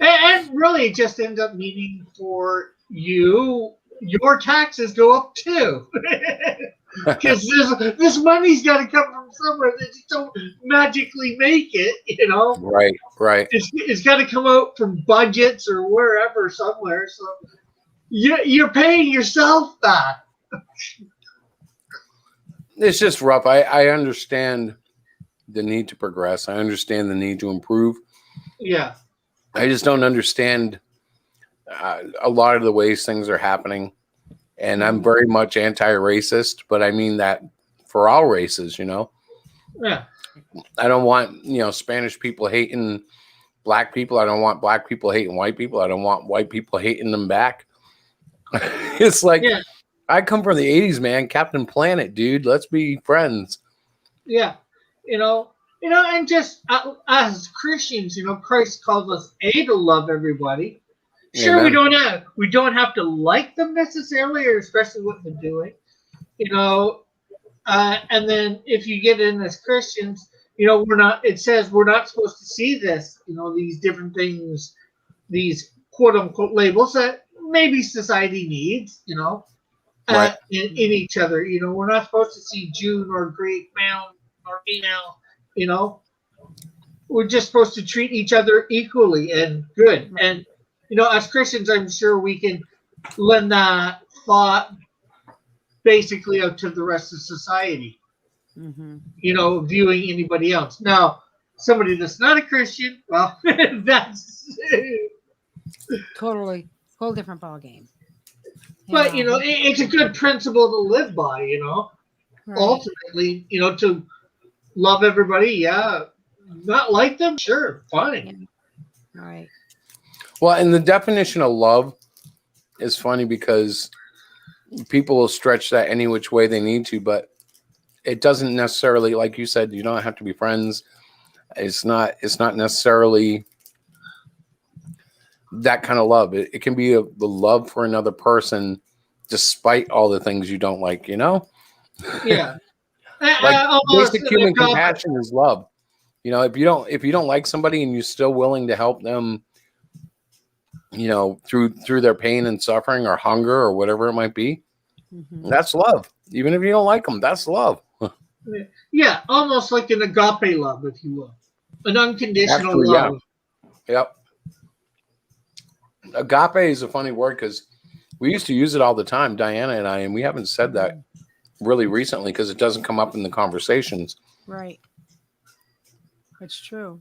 And really, it just ends up meaning for you, your taxes go up too. Because this money's got to come from somewhere. They just don't magically make it, Right. It's got to come out from budgets or wherever, somewhere. So you're paying yourself back. It's just rough. I understand the need to progress. I understand the need to improve. Yeah. I just don't understand a lot of the ways things are happening. And I'm very much anti-racist, but I mean that for all races, Yeah. I don't want, Spanish people hating black people. I don't want black people hating white people. I don't want white people hating them back. It's like, yeah. I come from the 80s, man. Captain Planet, dude. Let's be friends. Yeah. And just as Christians, Christ calls us to love everybody. Sure, Amen. we don't have to like them necessarily, or especially what they're doing, and then if you get in as Christians, it says we're not supposed to see this, these different things, these quote unquote labels that maybe society needs, Right. in each other. We're not supposed to see Jew or Greek, male or female, we're just supposed to treat each other equally and good. And as Christians, I'm sure we can lend that thought basically out to the rest of society, viewing anybody else. Now, somebody that's not a Christian, well, that's totally whole different ballgame. But, it's a good principle to live by, Right. Ultimately, to love everybody, yeah. Not like them, sure, fine. Yeah. All right. Well, and the definition of love is funny because people will stretch that any which way they need to, but it doesn't necessarily, like you said, you don't have to be friends. It's not necessarily that kind of love. It can be the love for another person despite all the things you don't like, Yeah. Like basic human compassion is love. If you don't like somebody and you're still willing to help them, through their pain and suffering or hunger or whatever it might be, that's love. Even if you don't like them, that's love. Yeah, almost like an agape love, if you will, an unconditional love. Yeah. Yep. Agape is a funny word because we used to use it all the time, Diana and I, and we haven't said that really recently because it doesn't come up in the conversations. Right. It's true.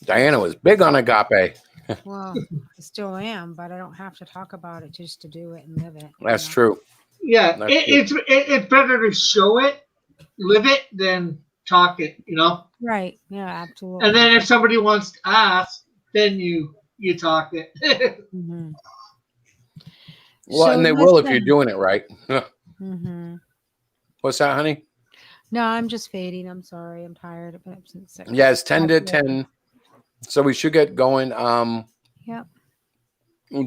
Diana was big on agape. Well, I still am, but I don't have to talk about it just to do it and live it. That's true. Yeah, it's better to show it, live it, than talk it, Right. Yeah, absolutely. And then if somebody wants to ask, then you talk it. Well, and they will if you're doing it right. What's that, honey? No, I'm just fading. I'm sorry. I'm tired. I've been up since 6. Yeah, it's 10 to 10. So we should get going. Yep.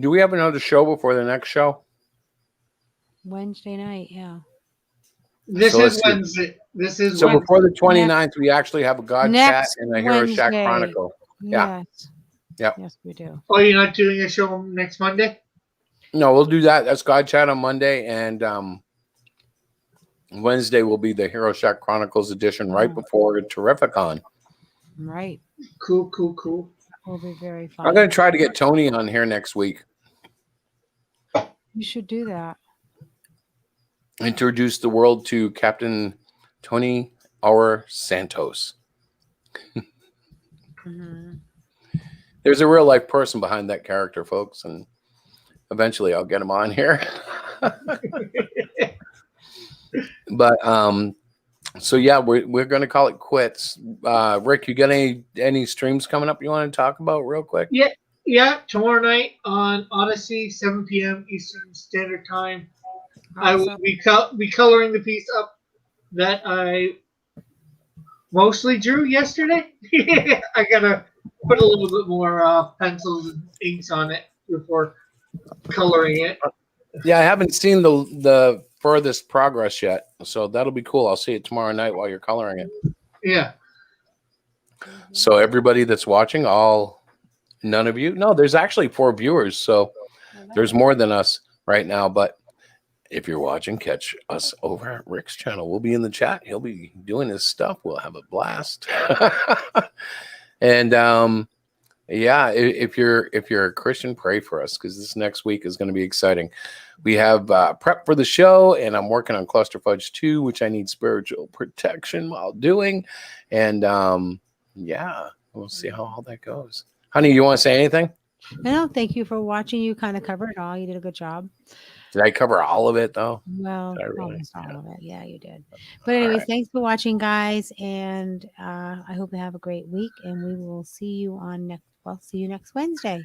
Do we have another show before the next show? Wednesday night, yeah. This is Wednesday. So before the 29th, we actually have a God Chat and a heroshack Chronicle. Yeah. Yes. Yep. Yes, we do. Oh, you're not doing a show next Monday? No, we'll do that. That's God Chat on Monday, and Wednesday will be the heroshack Chronicles edition right before Terrificon. Right. Cool. Will be very fun. I'm going to try to get Tony on here next week. You should do that. Introduce the world to Captain Tony R. Santos. There's a real life person behind that character, folks, and eventually I'll get him on here. But so yeah, we're going to call it quits. Rick, you got any streams coming up you want to talk about real quick? Yeah. Tomorrow night on Odyssey, 7 p.m. Eastern Standard Time. Awesome. I will be coloring the piece up that I mostly drew yesterday. I gotta put a little bit more pencils and inks on it before coloring it. Yeah, I haven't seen the furthest progress yet, so that'll be cool. I'll see it tomorrow night while you're coloring it. Yeah. So everybody that's watching, none of you? No, there's actually 4 viewers, so there's more than us right now. But if you're watching, catch us over at Rick's channel. We'll be in the chat. He'll be doing his stuff. We'll have a blast. And yeah, if you're a Christian, pray for us because this next week is going to be exciting. We have prep for the show, and I'm working on Cluster Fudge 2, which I need spiritual protection while doing. And yeah, we'll see how all that goes. Honey, you want to say anything? No, thank you for watching. You kind of covered it all. You did a good job. Did I cover all of it though? Well, Really? almost all of it. Yeah, you did. But anyways, thanks for watching, guys, and I hope you have a great week. And we will see you on see you next Wednesday.